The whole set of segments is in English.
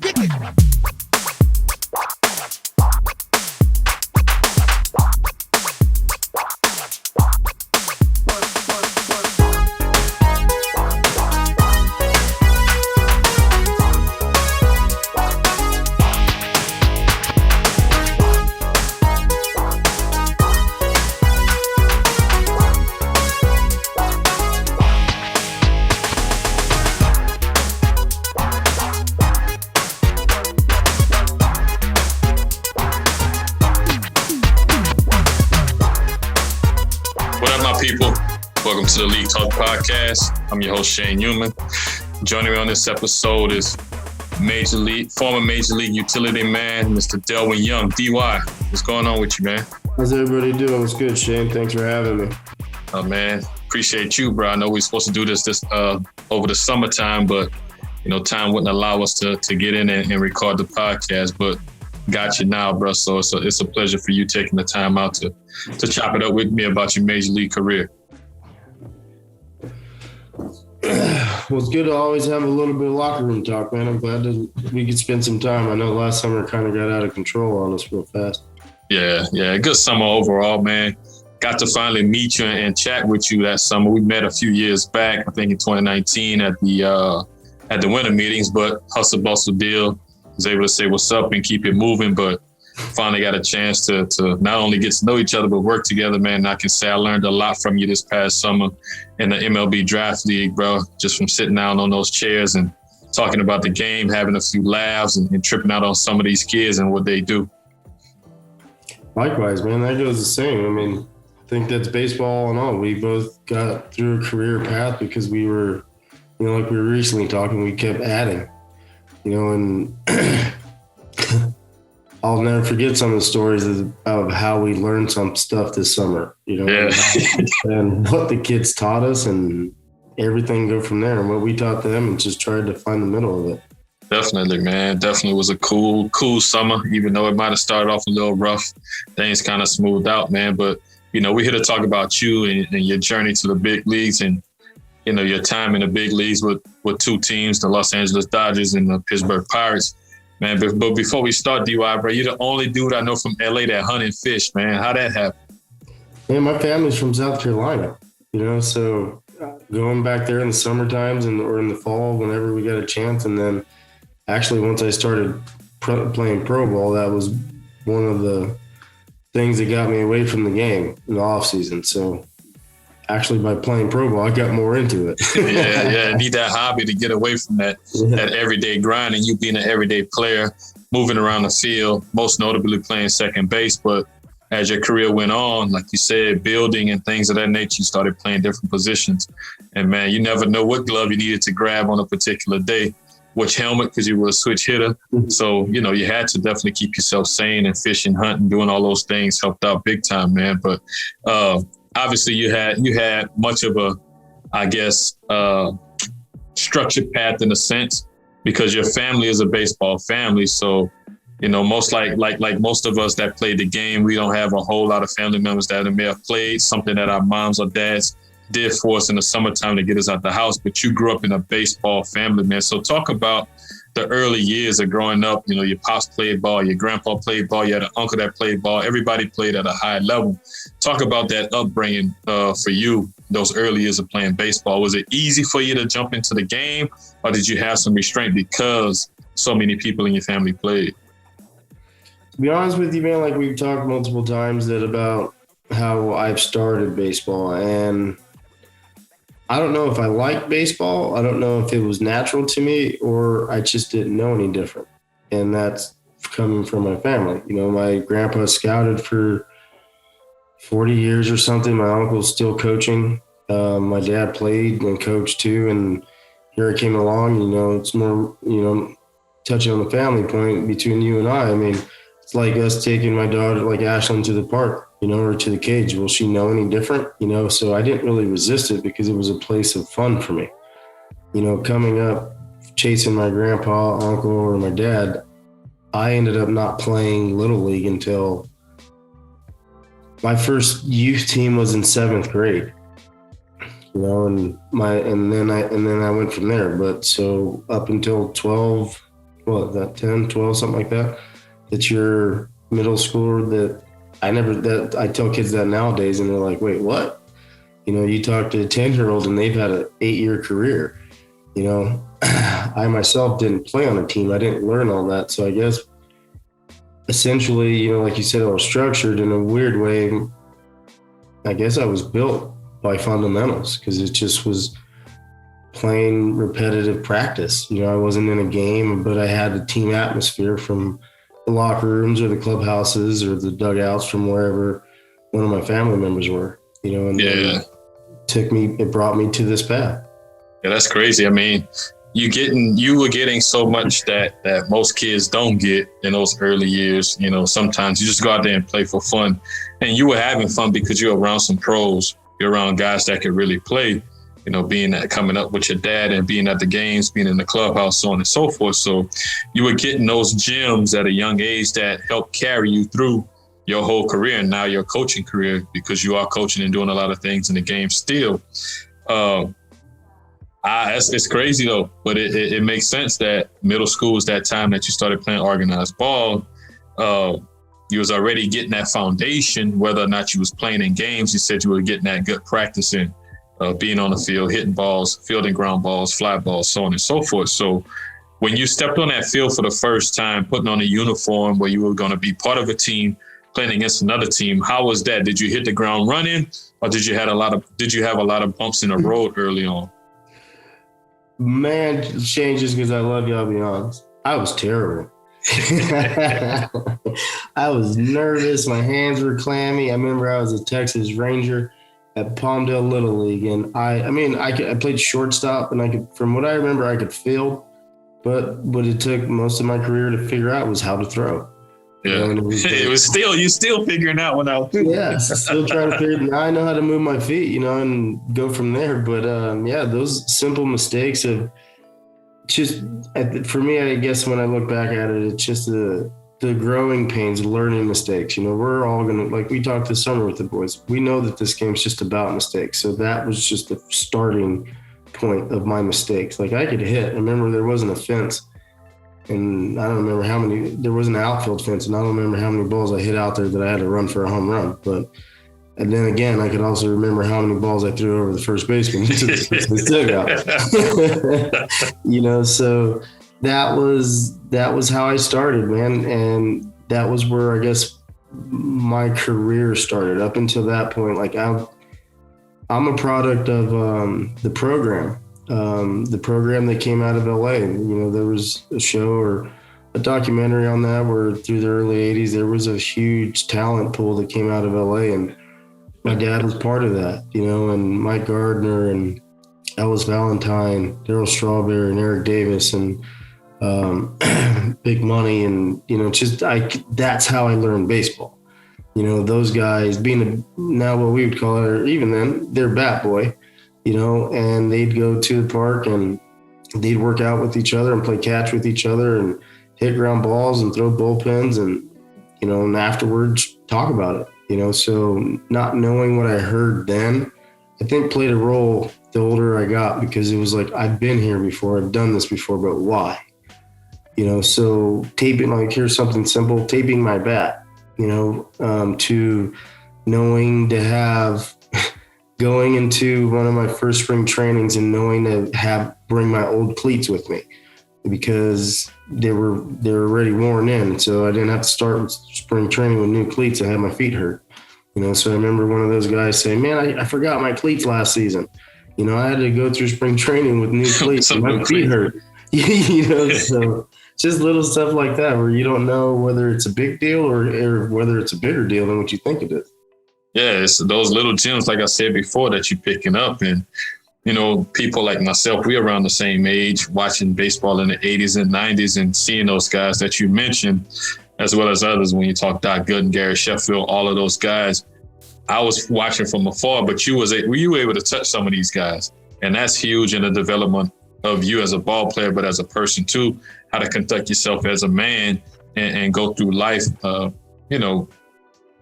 people. Welcome to the League Talk Podcast. I'm your host, Shane Newman. Joining me on this episode is former Major League utility man, Mr. Delwyn Young. DY, what's going on with you, man? How's everybody doing? What's good, Shane? Thanks for having me. Oh, man, appreciate you, bro. I know we're supposed to do this over the summertime, but, time wouldn't allow us to get in and record the podcast, but got you now, bro. So it's a pleasure for you taking the time out to chop it up with me about your Major League career. Well, it's good to always have a little bit of locker room talk, man. I'm glad we could spend some time. I know last summer kind of got out of control on us real fast. Yeah. Good summer overall, man. Got to finally meet you and chat with you that summer. We met a few years back, I think in 2019 at the winter meetings, but hustle bustle deal. Was able to say what's up and keep it moving, but finally got a chance to not only get to know each other, but work together, man. And I can say I learned a lot from you this past summer in the MLB Draft League, bro, just from sitting down on those chairs and talking about the game, having a few laughs and tripping out on some of these kids and what they do. Likewise, man, that goes the same. I mean, I think that's baseball and all. We both got through a career path because we were, like we were recently talking, we kept adding. And I'll never forget some of the stories of how we learned some stuff this summer, Yeah. and what the kids taught us and everything go from there and what we taught them and just tried to find the middle of it. Definitely, man. Definitely was a cool summer, even though it might have started off a little rough. Things kind of smoothed out, man. But, we're here to talk about you and your journey to the big leagues and, your time in the big leagues with two teams, the Los Angeles Dodgers and the Pittsburgh Pirates. Man, but before we start, DY, bro, you're the only dude I know from LA that hunt and fish, man. How'd that happen? Man, my family's from South Carolina, so going back there in the summer times or in the fall, whenever we got a chance. And then actually once I started playing pro ball, that was one of the things that got me away from the game in the off season. So actually, by playing pro ball, I got more into it. Yeah. Need that hobby to get away from that everyday grind and you being an everyday player, moving around the field, most notably playing second base. But as your career went on, like you said, building and things of that nature, you started playing different positions. And, man, you never know what glove you needed to grab on a particular day, which helmet, because you were a switch hitter. Mm-hmm. So, you had to definitely keep yourself sane, and fishing, hunting, doing all those things helped out big time, man. But obviously, you had much of a, I guess, structured path in a sense because your family is a baseball family. So, most like most of us that played the game, we don't have a whole lot of family members that may have played something that our moms or dads did for us in the summertime to get us out the house. But you grew up in a baseball family, man. So talk about the early years of growing up. Your pops played ball, your grandpa played ball, you had an uncle that played ball. Everybody played at a high level. Talk about that upbringing for you, those early years of playing baseball. Was it easy for you to jump into the game, or did you have some restraint because so many people in your family played? To be honest with you, man, like we've talked multiple times about how I've started baseball, and I don't know if I liked baseball. I don't know if it was natural to me or I just didn't know any different. And that's coming from my family. My grandpa scouted for 40 years or something. My uncle's still coaching. My dad played and coached too. And here I came along, it's more, touching on the family point between you and I mean, it's like us taking my daughter, like Ashlyn, to the park, or to the cage. Will she know any different? So I didn't really resist it because it was a place of fun for me. Coming up, chasing my grandpa, uncle, or my dad, I ended up not playing Little League until my first youth team was in 7th grade. And then I went from there. But so up until 12, that 10, 12, something like that, that you're middle schooler. That I tell kids that nowadays, and they're like, wait, what? You know, you talk to a 10-year-old and they've had an 8-year career. You know, I myself didn't play on a team. I didn't learn all that. So I guess essentially, you know, like you said, I was structured in a weird way. I guess I was built by fundamentals because it just was plain repetitive practice. You know, I wasn't in a game, but I had the team atmosphere from the locker rooms or the clubhouses or the dugouts from wherever one of my family members were, you know, and it brought me to this path. Yeah, that's crazy. I mean, you were getting so much that most kids don't get in those early years. You know, sometimes you just go out there and play for fun, and you were having fun because you're around some pros. You're around guys that could really play. You know, coming up with your dad and being at the games, being in the clubhouse, so on and so forth. So you were getting those gems at a young age that helped carry you through your whole career and now your coaching career, because you are coaching and doing a lot of things in the game still. It's crazy though, but it makes sense that middle school was that time that you started playing organized ball. You was already getting that foundation, whether or not you was playing in games. You said you were getting that good practice in. Being on the field, hitting balls, fielding ground balls, fly balls, so on and so forth. So when you stepped on that field for the first time, putting on a uniform where you were going to be part of a team, playing against another team, how was that? Did you hit the ground running, or did you have a lot of bumps in the road early on? Man, it changes because I love you, I'll be honest. I was terrible. I was nervous. My hands were clammy. I remember I was a Texas Ranger at Palmdale Little League, and I played shortstop, and from what I remember, I could field, but what it took most of my career to figure out was how to throw. Yeah, you know, you're still figuring that one out. Yeah, still trying to figure it. Now I know how to move my feet, you know, and go from there. But those simple mistakes have just, for me, I guess when I look back at it, it's just the growing pains, learning mistakes. You know, we're all going to, like we talked this summer with the boys, we know that this game's just about mistakes. So that was just the starting point of my mistakes. Like I could hit. I remember there wasn't a fence, and I don't remember there was an outfield fence, and I don't remember how many balls I hit out there that I had to run for a home run. And then again, I could also remember how many balls I threw over the first baseman to the dugout. You know, so that was how I started, man. And that was where I guess my career started. Up until that point, like I'm a product of the program that came out of LA. You know, there was a show or a documentary on that where through the early 80s, there was a huge talent pool that came out of LA, and my dad was part of that, you know, and Mike Gardner and Ellis Valentine, Darryl Strawberry and Eric Davis and Big Money. And, you know, that's how I learned baseball. You know, those guys being now what we would call it, or even then, they're bat boy, you know, and they'd go to the park and they'd work out with each other and play catch with each other and hit ground balls and throw bullpens and, you know, and afterwards talk about it, you know. So not knowing what I heard then, I think played a role the older I got, because it was like, I've been here before, I've done this before, but why? You know, so taping, like here's something simple, taping my bat, you know, to knowing to have going into one of my first spring trainings and knowing to bring my old cleats with me, because they were already worn in. So I didn't have to start with spring training with new cleats. I had my feet hurt, you know. So I remember one of those guys saying, man, I forgot my cleats last season. You know, I had to go through spring training with new cleats and my feet hurt, you know, so just little stuff like that where you don't know whether it's a big deal or whether it's a bigger deal than what you think it is. Yeah, it's those little gems, like I said before, that you're picking up. And, you know, people like myself, we're around the same age, watching baseball in the 80s and 90s and seeing those guys that you mentioned, as well as others. When you talk Doc Gooden, Gary Sheffield, all of those guys, I was watching from afar, but you were able to touch some of these guys. And that's huge in the development of you as a ball player, but as a person too, how to conduct yourself as a man and go through life, you know,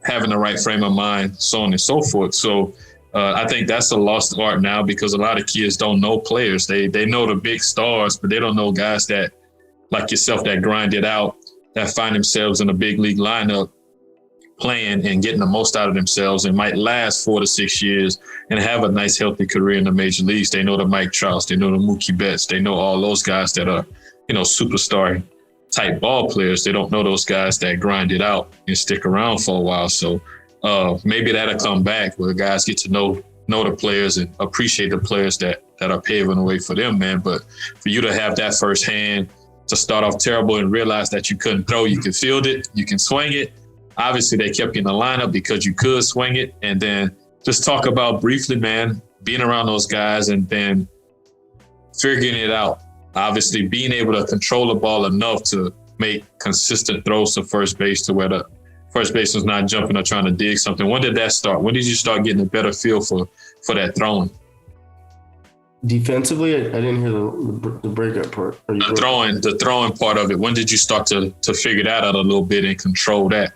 having the right frame of mind, so on and so forth. So I think that's a lost art now, because a lot of kids don't know players. They know the big stars, but they don't know guys that like yourself that grind it out, that find themselves in a big league lineup, playing and getting the most out of themselves, and might last 4 to 6 years and have a nice, healthy career in the major leagues. They know the Mike Trouts, they know the Mookie Betts, they know all those guys that are, superstar type ball players. They don't know those guys that grind it out and stick around for a while. So maybe that'll come back where guys get to know the players and appreciate the players that are paving the way for them, man. But for you to have that firsthand, to start off terrible and realize that you couldn't throw, you can field it, you can swing it. Obviously, they kept you in the lineup because you could swing it. And then just talk about briefly, man, being around those guys and then figuring it out. Obviously, being able to control the ball enough to make consistent throws to first base to where the first baseman's not jumping or trying to dig something. When did that start? When did you start getting a better feel for that throwing? Defensively, I didn't hear the breakup part. The throwing part of it. When did you start to figure that out a little bit and control that?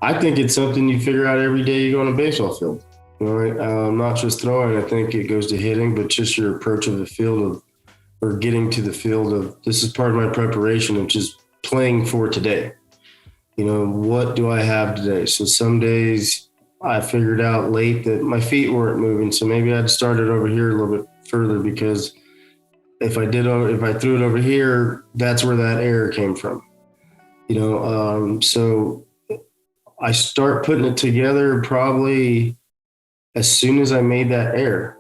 I think it's something you figure out every day you go on a baseball field. Not just throwing. I think it goes to hitting, but just your approach of the field or getting to the field of, this is part of my preparation of just playing for today. What do I have today? So some days I figured out late that my feet weren't moving. So maybe I'd started over here a little bit further, because if I threw it over here, that's where that error came from. So I start putting it together probably as soon as I made that error,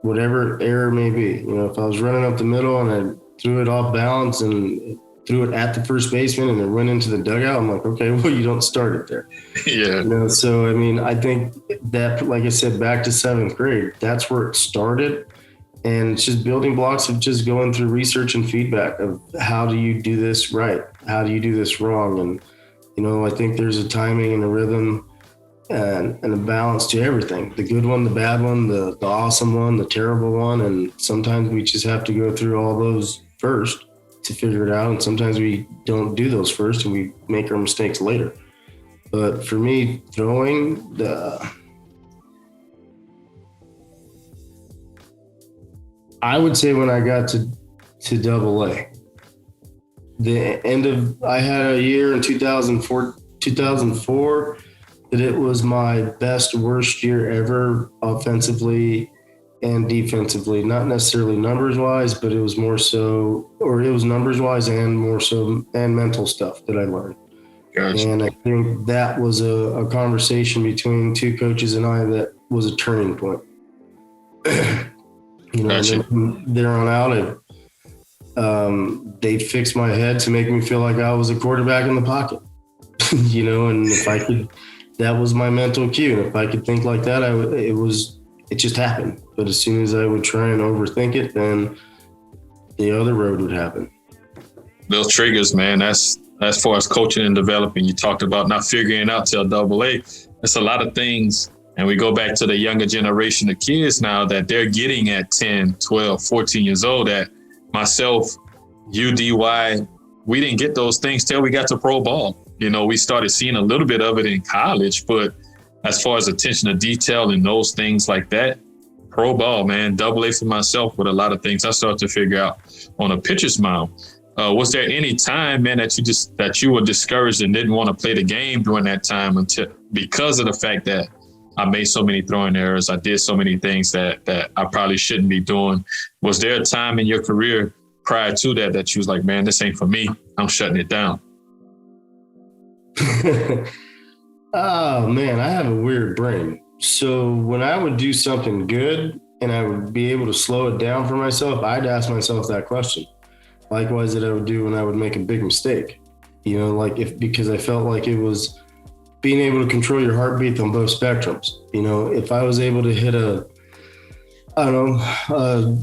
whatever error may be. If I was running up the middle and I threw it off balance and threw it at the first baseman and it went into the dugout, I'm like, okay, well, you don't start it there. Yeah. So, I think that, like I said, back to 7th grade, that's where it started. And it's just building blocks of just going through research and feedback of how do you do this right? How do you do this wrong? And, I think there's a timing and a rhythm and a balance to everything. The good one, the bad one, the awesome one, the terrible one. And sometimes we just have to go through all those first to figure it out. And sometimes we don't do those first and we make our mistakes later. But for me, throwing, I would say when I got to AA, I had a year in 2004 that it was my best, worst year ever offensively and defensively, not necessarily numbers wise, but it was more so, or it was numbers wise and more so, and mental stuff that I learned. Gotcha. And I think that was a conversation between two coaches and I that was a turning point. Gotcha. And then from there on out, they fixed my head to make me feel like I was a quarterback in the pocket, and if I could, that was my mental cue. And if I could think like that, it just happened. But as soon as I would try and overthink it, then the other road would happen. Those triggers, man, that's as far as coaching and developing. You talked about not figuring it out till AA. It's a lot of things. And we go back to the younger generation of kids now that they're getting at 10, 12, 14 years old, that myself, UDY, we didn't get those things till we got to pro ball. We started seeing a little bit of it in college, but as far as attention to detail and those things like that, pro ball, man, AA for myself with a lot of things I started to figure out on a pitcher's mound. Was there any time, man, that you were discouraged and didn't want to play the game during that time because of the fact that I made so many throwing errors, I did so many things that I probably shouldn't be doing? Was there a time in your career prior to that you was like, man, this ain't for me, I'm shutting it down? Oh, man, I have a weird brain. So when I would do something good and I would be able to slow it down for myself, I'd ask myself that question. Likewise, that I would do when I would make a big mistake, because I felt like it was being able to control your heartbeat on both spectrums. If I was able to hit a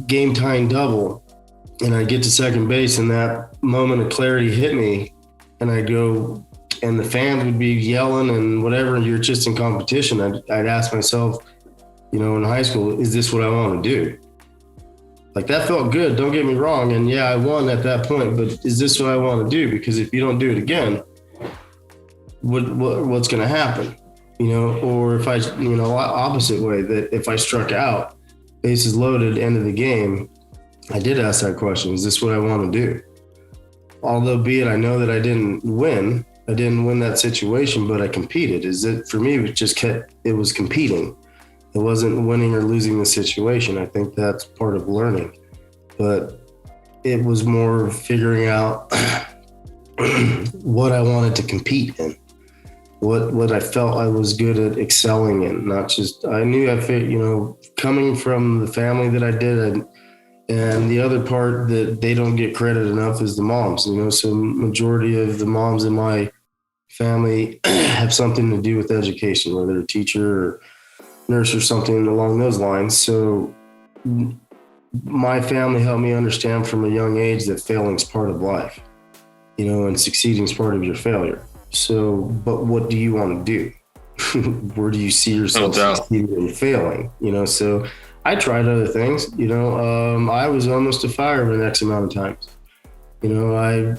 game tying double and I get to second base and that moment of clarity hit me and I go, and the fans would be yelling and whatever, and you're just in competition, I'd ask myself, in high school, is this what I want to do? Like, that felt good, don't get me wrong. And yeah, I won at that point, but is this what I want to do? Because if you don't do it again, what's going to happen? Or if I, opposite way, that if I struck out, bases loaded, end of the game, I did ask that question, is this what I want to do? although be it I know that I didn't win that situation, but I competed. For me, it was competing. It wasn't winning or losing the situation. I think that's part of learning, but it was more figuring out what I wanted to compete in, what I felt I was good at excelling in. Not just, I knew coming from the family that I did, and the other part that they don't get credit enough is the moms. So majority of the moms in my family have something to do with education, whether a teacher or nurse or something along those lines. So my family helped me understand from a young age that failing is part of life, and succeeding is part of your failure. So, but what do you want to do? Where do you see yourself succeeding and failing? So I tried other things. I was almost a fireman X amount of times. I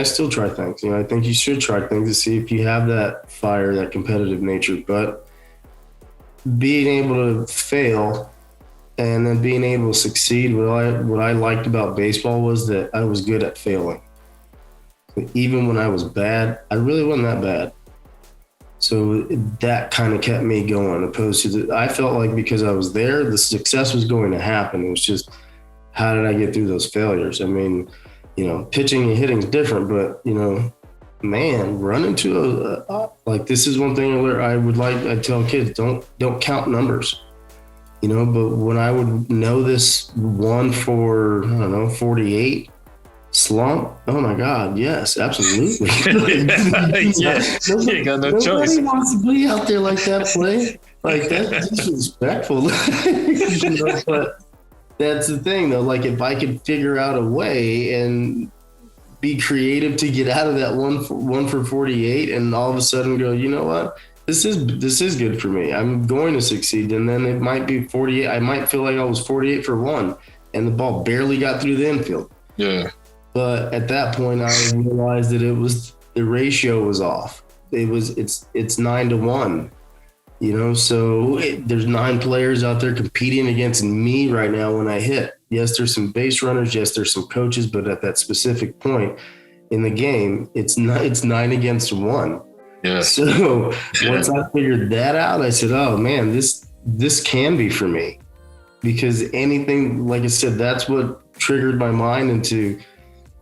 still try things. I think you should try things to see if you have that fire, that competitive nature. But being able to fail and then being able to succeed, what I liked about baseball was that I was good at failing. Even when I was bad, I really wasn't that bad. So that kind of kept me going, opposed to I felt like because I was there, the success was going to happen. It was just, how did I get through those failures? I mean, pitching and hitting is different, but, man, run into like, this is one thing I tell kids, don't count numbers, but when I would know this one for, 48 slump, oh my God, yes, absolutely. You ain't got no choice. Nobody wants to be out there like that play. Like, that's disrespectful. But that's the thing though, like if I could figure out a way and be creative to get out of that one for 48 and all of a sudden go, you know what? This is good for me. I'm going to succeed. And then it might be 48. I might feel like I was 48 for 1 and the ball barely got through the infield. Yeah. But at that point I realized that the ratio was off. It's 9-1. So there's 9 players out there competing against me right now when I hit. Yes, there's some base runners. Yes, there's some coaches, but at that specific point in the game, it's 9 against 1. Yeah. So once I figured that out, I said, oh man, this can be for me, because anything, like I said, that's what triggered my mind into,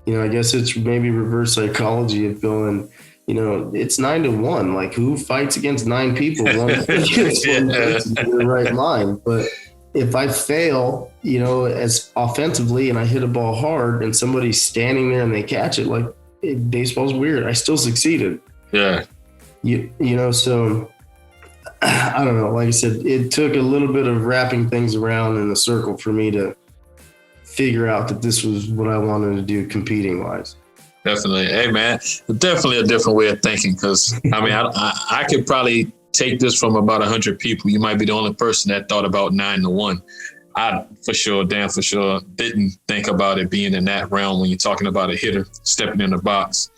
I guess it's maybe reverse psychology of going, it's 9-1. Like, who fights against 9 people? One against one person in their right mind. But if I fail, as offensively, and I hit a ball hard, and somebody's standing there and they catch it, like, baseball's weird. I still succeeded. Yeah. So I don't know. Like I said, it took a little bit of wrapping things around in a circle for me to figure out that this was what I wanted to do competing wise. Definitely. Hey, man, definitely a different way of thinking, because, I could probably take this from about 100 people. You might be the only person that thought about 9-1. I, for sure, didn't think about it being in that realm when you're talking about a hitter stepping in the box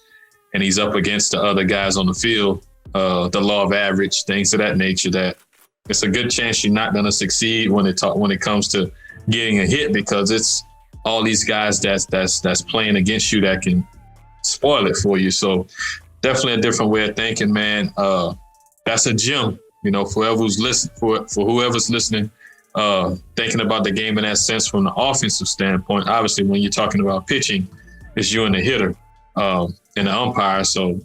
and he's up against the other guys on the field, the law of average, things of that nature, that it's a good chance you're not going to succeed when it comes to getting a hit, because it's all these guys that's playing against you that can spoil it for you. So definitely a different way of thinking, man. That's a gem, for whoever's listening, thinking about the game in that sense from the offensive standpoint. Obviously, when you're talking about pitching, it's you and the hitter and the umpire. So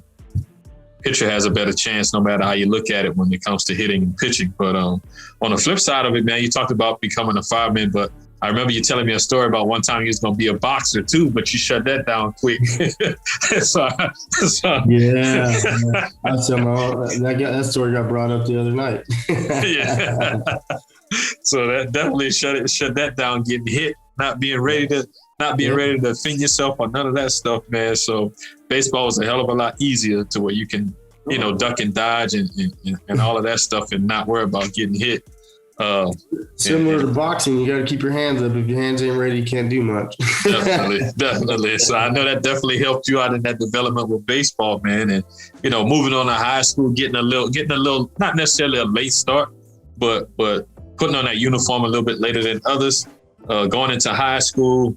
pitcher has a better chance no matter how you look at it when it comes to hitting and pitching. But on the flip side of it, man, you talked about becoming a fireman, but I remember you telling me a story about one time you was going to be a boxer too, but you shut that down quick. Yeah. That story got brought up the other night. Yeah. So that definitely shut that down, getting hit, not being ready to defend yourself or none of that stuff, man. So baseball is a hell of a lot easier to where you can, duck and dodge and all of that stuff and not worry about getting hit. Similar to boxing, you got to keep your hands up. If your hands ain't ready, you can't do much. Definitely. So I know that definitely helped you out in that development with baseball, man. And moving on to high school, getting a little, not necessarily a late start, but putting on that uniform a little bit later than others. Going into high school,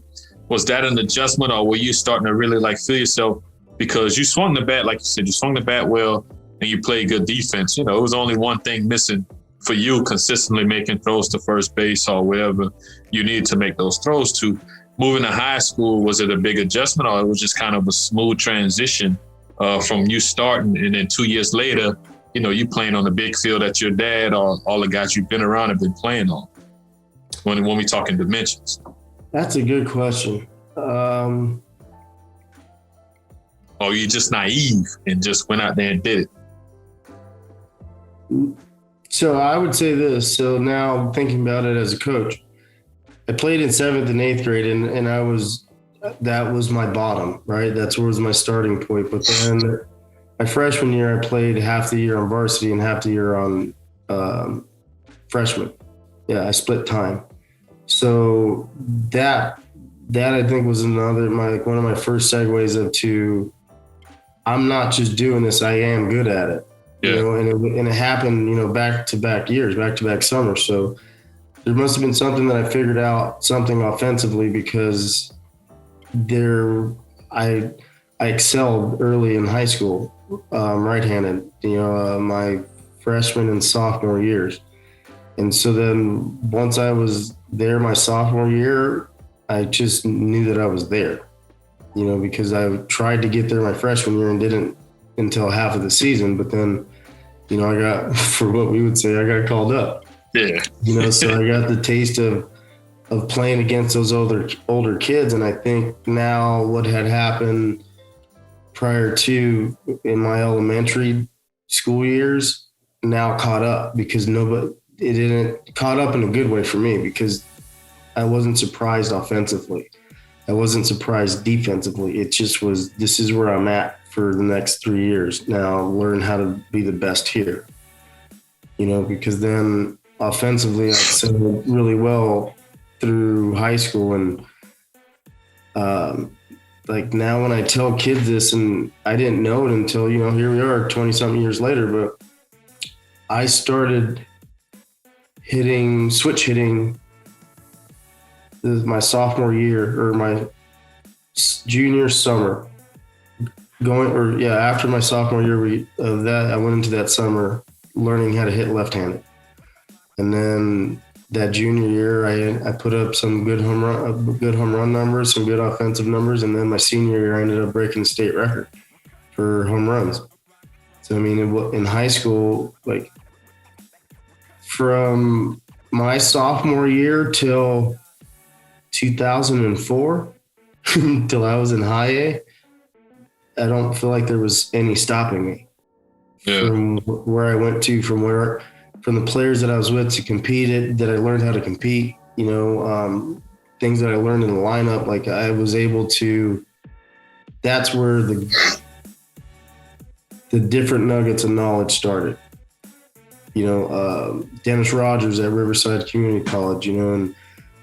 Was that an adjustment, or were you starting to really like feel yourself? Because you swung the bat, like you said, you swung the bat well and you played good defense. You know, it was only one thing missing for you, consistently making throws to first base or wherever you needed to make those throws to. Moving to high school, was it a big adjustment, or it was just kind of a smooth transition from you starting and then 2 years later, you know, you playing on the big field that your dad or all the guys you've been around have been playing on? When we talking dimensions. That's a good question. Or you just naive and just went out there and did it? So I would say this. So now thinking about it as a coach, I played in 7th and 8th grade, and that was my bottom, right? That's where was my starting point. But then my freshman year, I played half the year on varsity and half the year on freshman. Yeah, I split time. So that I think was one of my first segues to I'm not just doing this, I am good at it. Yeah. You know, and it happened, you know, back-to-back years, back-to-back summers. So there must have been something that I figured out, something offensively, because I excelled early in high school, right-handed, you know, my freshman and sophomore years. And so then once I was there my sophomore year, I just knew that I was there, you know, because I tried to get there my freshman year and didn't until half of the season. But then, you know, I got, for what we would say, I got called up. Yeah. You know, so I got the taste of playing against those older kids. And I think now what had happened prior to in my elementary school years now caught up, because it didn't caught up in a good way for me, because I wasn't surprised offensively. I wasn't surprised defensively. It just was, this is where I'm at for the next 3 years. Now learn how to be the best here, you know, because then offensively I settled really well through high school. And like now when I tell kids this, and I didn't know it until, you know, here we are 20 something years later, but I started switch hitting my sophomore year, or my junior summer, after my sophomore year of that, I went into that summer learning how to hit left-handed. And then that junior year, I put up some good home run numbers, some good offensive numbers. And then my senior year, I ended up breaking the state record for home runs. So, I mean, in high school, like from my sophomore year till 2004, till I was in high A, I don't feel like there was any stopping me. Yeah. From where I went to, from the players that I was with to compete, that I learned how to compete, you know, things that I learned in the lineup, like I was able to, that's where the different nuggets of knowledge started. You know, Dennis Rogers at Riverside Community College, you know, and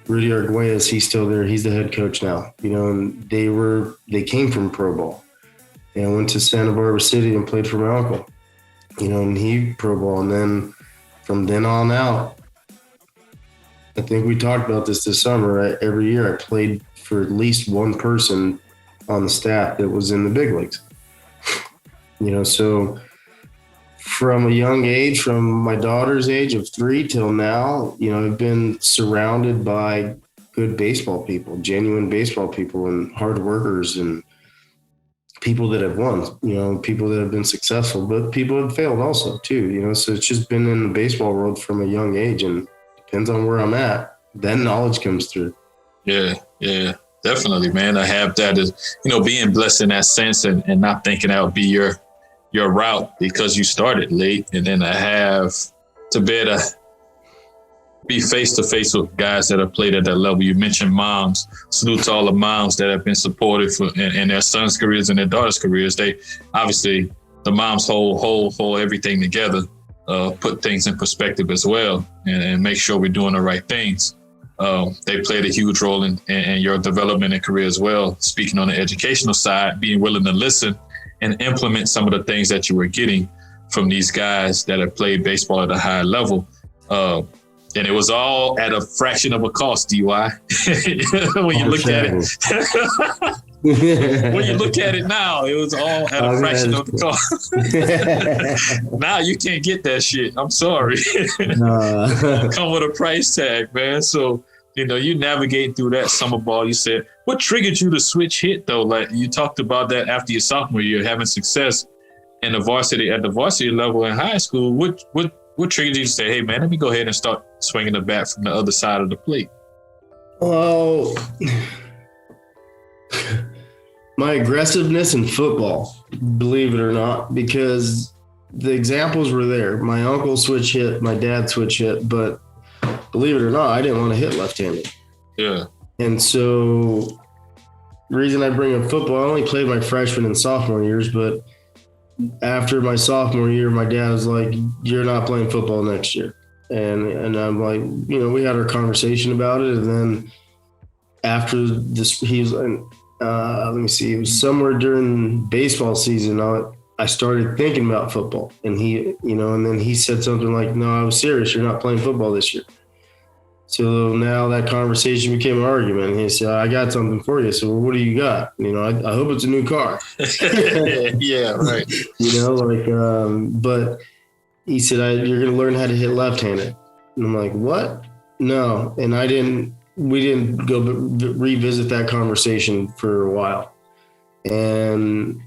Rudy Arguelles, he's still there. He's the head coach now, you know, and they came from pro ball. And I went to Santa Barbara City and played for my uncle, you know, and he pro ball. And then from then on out, I think we talked about this summer. Every year I played for at least one person on the staff that was in the big leagues. You know, so from a young age, from my daughter's age of 3 till now, you know, I've been surrounded by good baseball people, genuine baseball people, and hard workers, and people that have won, you know, people that have been successful, but people have failed also too, you know, so it's just been in the baseball world from a young age, and depends on where I'm at, then knowledge comes through. Yeah, definitely, man. I have that as, you know, being blessed in that sense, and not thinking that would be your route because you started late. And then I have to be face-to-face with guys that have played at that level. You mentioned moms. Salute to all the moms that have been supportive in their sons' careers and their daughters' careers. They obviously, the moms hold everything together, put things in perspective as well, and make sure we're doing the right things. They played a huge role in your development and career as well. Speaking on the educational side, being willing to listen and implement some of the things that you were getting from these guys that have played baseball at a high level. And it was all at a fraction of a cost, DY. When you look at it. When you look at it now, it was all at a fraction of the cost. Now you can't get that shit. I'm sorry. Come with a price tag, man. So, you navigate through that summer ball. You said, what triggered you to switch hit though? Like you talked about that after your sophomore year, having success in the varsity level in high school. What triggered you to say, hey man, let me go ahead and start swinging the bat from the other side of the plate? Well, my aggressiveness in football, believe it or not, because the examples were there. My uncle switch hit, my dad switch hit, but believe it or not, I didn't want to hit left-handed. Yeah. And so the reason I bring up football, I only played my freshman and sophomore years, but after my sophomore year, my dad was like, you're not playing football next year. And I'm like, we had our conversation about it. And then after this, he was let me see, it was somewhere during baseball season, I started thinking about football, and and then he said something like, no, I was serious. You're not playing football this year. So now that conversation became an argument. And he said, I got something for you. So what do you got? I hope it's a new car. Yeah, right. But he said, you're going to learn how to hit left-handed. And I'm like, what? No. And we didn't go revisit that conversation for a while, and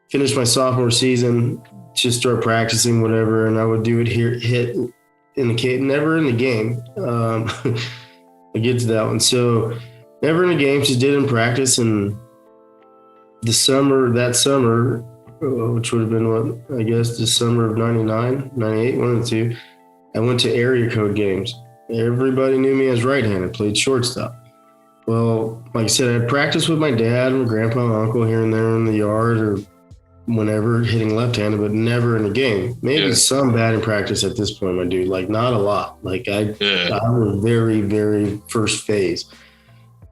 finished my sophomore season, just start practicing whatever. And I would do it here, hit in the game, never in the game. I get to that one. So never in the game, just did in practice. And that summer, which would have been the summer of 99, 98, one of the two, I went to area code games. Everybody knew me as right-handed, played shortstop. Well, like I said, I practiced with my dad and my grandpa and uncle here and there in the yard or whenever, hitting left-handed, but never in a game. Maybe some batting practice at this point, my dude. Like, not a lot. Like, I was very, very first phase.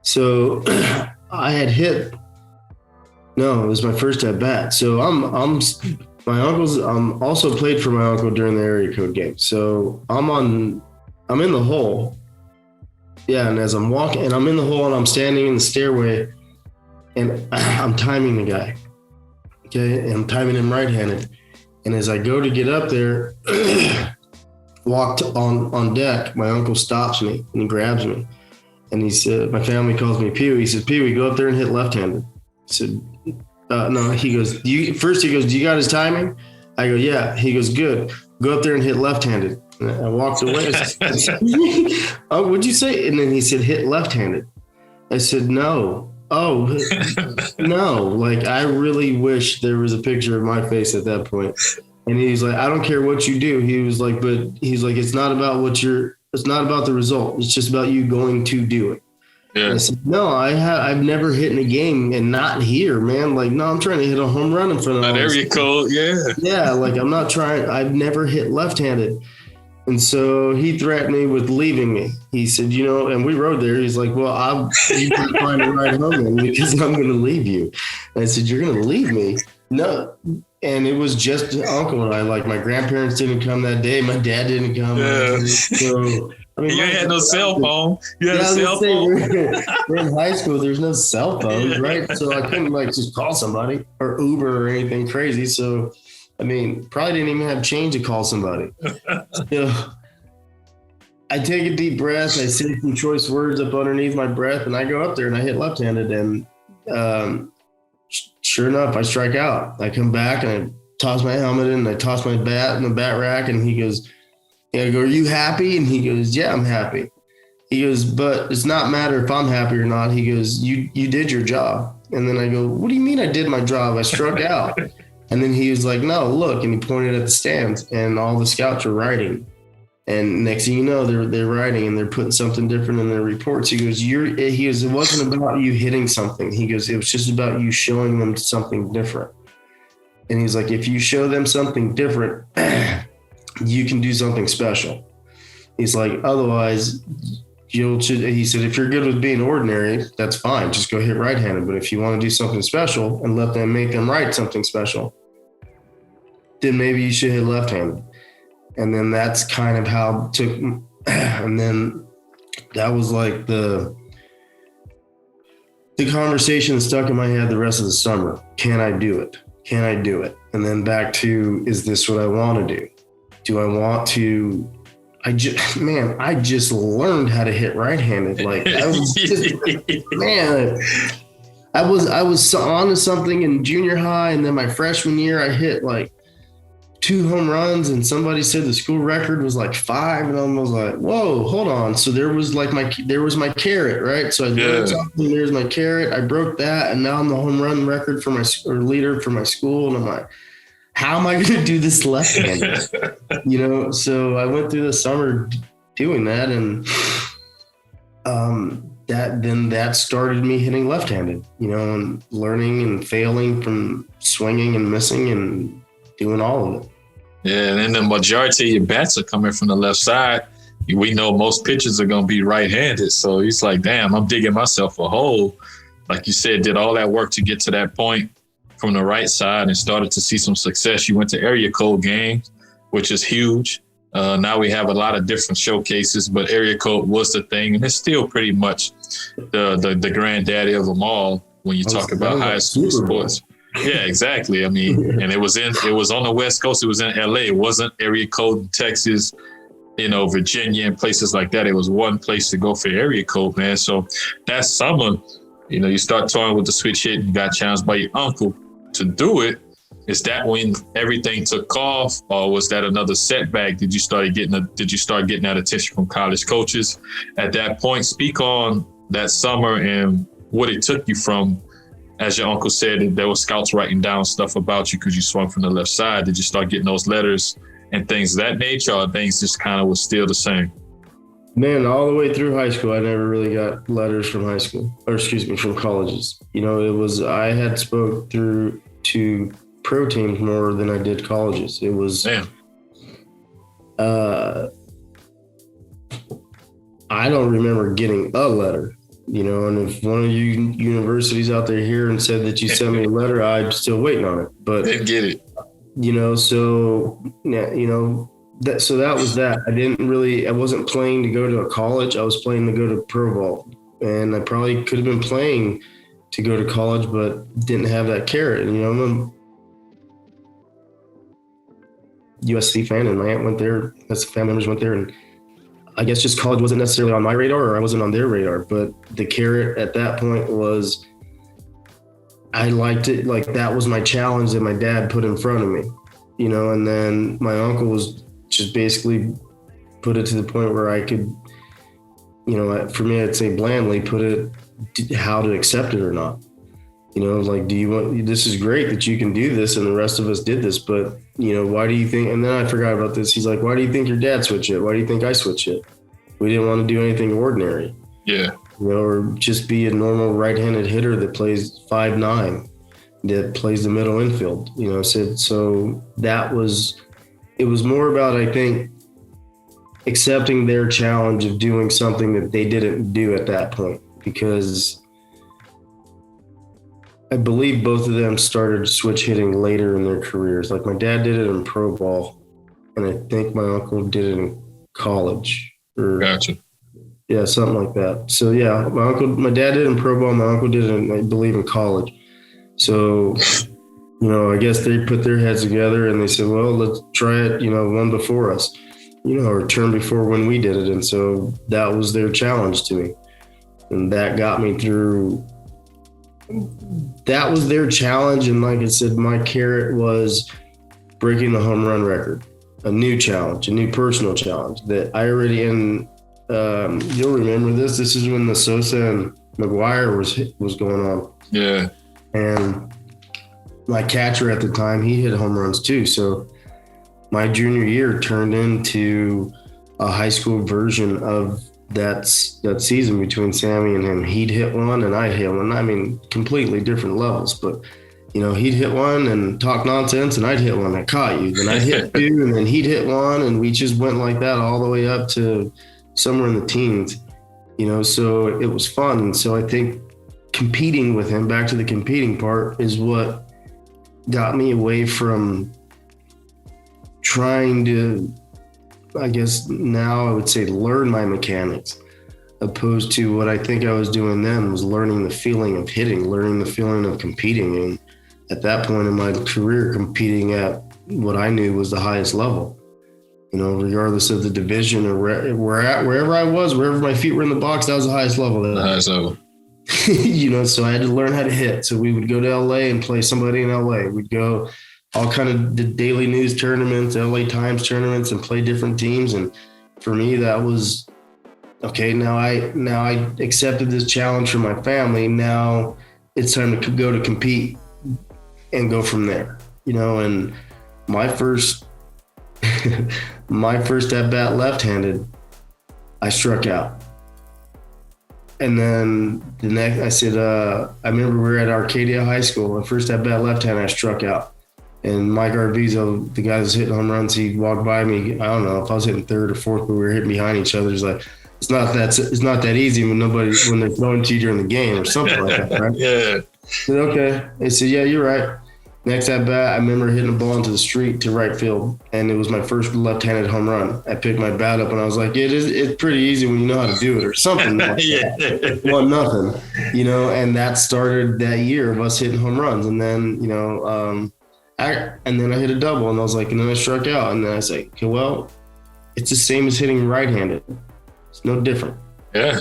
So I had hit. No, it was my first at bat. So I'm also played for my uncle during the area code game. So I'm in the hole. Yeah, and as I'm walking, and I'm in the hole, and I'm standing in the stairway, and I'm timing the guy. Okay, and I'm timing him right-handed. And as I go to get up there, walked on deck, my uncle stops me and he grabs me. And he said, my family calls me Pee-wee. He said, Pee-wee, go up there and hit left-handed. I said, no. He goes, do you got his timing? I go, yeah. He goes, good. Go up there and hit left-handed. And I walked away. Oh, what'd you say? And then he said, hit left-handed. I said, no. Oh, no. Like, I really wish there was a picture of my face at that point. And he's like, I don't care what you do. He was like, it's not about it's not about the result. It's just about you going to do it. Yeah. I said, no, I've never hit in a game and not here, man. Like, no, I'm trying to hit a home run in front of there you go. Yeah. Yeah. Like, I'm not trying. I've never hit left-handed. And so he threatened me with leaving me. He said, and we rode there. He's like, well, you can find a ride home then because I'm going to leave you. And I said, you're going to leave me? No. And it was just Uncle and I. Like, my grandparents didn't come that day. My dad didn't come. Yeah. So, you had no cell phone. You had a cell phone. We're in high school. There's no cell phones, right? So I couldn't just call somebody or Uber or anything crazy. So, probably didn't even have change to call somebody. I take a deep breath. I say some choice words up underneath my breath, and I go up there and I hit left-handed. And sure enough, I strike out. I come back and I toss my helmet in and I toss my bat in the bat rack. And he goes, I go, are you happy? And he goes, yeah, I'm happy. He goes, but it's not matter if I'm happy or not. He goes, you did your job. And then I go, what do you mean I did my job? I struck out. And then he was like, no, look. And he pointed at the stands and all the scouts were writing. And next thing you know, they're writing and they're putting something different in their reports. He goes, it wasn't about you hitting something. He goes, it was just about you showing them something different. And he's like, if you show them something different, you can do something special. He's like, otherwise, he said, if you're good with being ordinary, that's fine. Just go hit right-handed. But if you want to do something special and let them make them write something special, then maybe you should hit left-handed. And then that's kind of how it took And then that was like the conversation stuck in my head the rest of the summer. Can I do it? Can I do it? And then back to, is this what I want to do? Do I want to? I just learned how to hit right-handed. Like I was just, man, I was on to something in junior high, and then my freshman year I hit like 2 home runs, and somebody said the school record was like 5, and I was like, whoa, hold on. So there was my carrot, right? So I learned something, there's my carrot. I broke that, and now I'm the home run record for leader for my school. And I'm like, how am I going to do this left-handed? So I went through the summer doing that, and that started me hitting left-handed, and learning and failing from swinging and missing and doing all of it. Yeah, and then the majority of your bats are coming from the left side. We know most pitchers are going to be right-handed. So he's like, damn, I'm digging myself a hole. Like you said, did all that work to get to that point from the right side and started to see some success. You went to area code games, which is huge. Now we have a lot of different showcases, but area code was the thing. And it's still pretty much the granddaddy of them all when you talk about high school sports. Yeah, exactly. I mean, and it was on the West Coast. It was in LA. It wasn't area code in Texas, Virginia and places like that. It was one place to go for area code, man. So that summer, you start touring with the switch hit. You got challenged by your uncle to do it. Is that when everything took off, or was that another setback? Did you start getting that attention from college coaches at that point? Speak on that summer and what it took you from. As your uncle said, there were scouts writing down stuff about you because you swung from the left side. Did you start getting those letters and things of that nature, or things just kind of was still the same? Man, all the way through high school, I never really got letters from from colleges. I had spoke through to pro teams more than I did colleges. It was, damn. I don't remember getting a letter. And if one of you universities out there here and said that you sent me a letter, I'm still waiting on it. But didn't get it. That was that. I wasn't playing to go to a college. I was playing to go to pro ball, and I probably could have been playing to go to college, but didn't have that carrot. And, I'm a USC fan, and my aunt went there. That's family members went there, and I guess just college wasn't necessarily on my radar, or I wasn't on their radar, but the carrot at that point was, I liked it. Like that was my challenge that my dad put in front of me, and then my uncle was just basically put it to the point where I could, for me, I'd say blandly put it how to accept it or not. Like, do you want, this is great that you can do this and the rest of us did this, but why do you think, and then I forgot about this. He's like, why do you think your dad switched it? Why do you think I switched it? We didn't want to do anything ordinary. Yeah. Or just be a normal right-handed hitter that plays 5'9", that plays the middle infield, so it was more about, I think, accepting their challenge of doing something that they didn't do at that point, because I believe both of them started switch hitting later in their careers. Like my dad did it in pro ball, and I think my uncle did it in college. Gotcha. Yeah, something like that. So yeah, my dad did it in pro ball. My uncle did it, I believe, in college. So, I guess they put their heads together and they said, well, let's try it, one before us, or turn before when we did it. And so that was their challenge to me. And that got me through. That was their challenge. And like I said, my carrot was breaking the home run record, a new challenge, a new personal challenge that I already you'll remember this. This is when the Sosa and McGuire was going on. Yeah. And my catcher at the time, he hit home runs too. So my junior year turned into a high school version of that season between Sammy and him. He'd hit one and I'd hit one. I mean, completely different levels, but he'd hit one and talk nonsense, and I'd hit one that caught you. Then I'd hit two, and then he'd hit one, and we just went like that all the way up to somewhere in the teens. So it was fun. And so I think competing with him, back to the competing part, is what got me away from trying to I guess now I would say learn my mechanics, opposed to what I think I was doing then was learning the feeling of hitting, learning the feeling of competing. And at that point in my career, competing at what I knew was the highest level, regardless of the division or wherever I was, wherever my feet were in the box, that was the highest level. The highest level. So I had to learn how to hit. So we would go to LA and play somebody in LA. We'd go all kind of the daily news tournaments, LA Times tournaments, and play different teams. And for me, that was okay. Now I accepted this challenge from my family. Now it's time to go to compete and go from there. And my first at bat left-handed, I struck out. And then the next, I said, I remember we were at Arcadia High School. My first at bat left-handed, I struck out. And Mike Arvizo, the guy that was hitting home runs, he walked by me. I don't know if I was hitting third or fourth, but we were hitting behind each other. He's like, it's not that easy when they're throwing to you during the game or something like that, right? Yeah. I said, okay. I said, yeah, you're right. Next at bat, I remember hitting a ball into the street to right field, and it was my first left-handed home run. I picked my bat up, and I was like, it's pretty easy when you know how to do it, or something like that. 1-0, and that started that year of us hitting home runs. And then, and then I hit a double, and I was like, and then I struck out, and then I was like, okay, well, it's the same as hitting right-handed. It's no different. Yeah.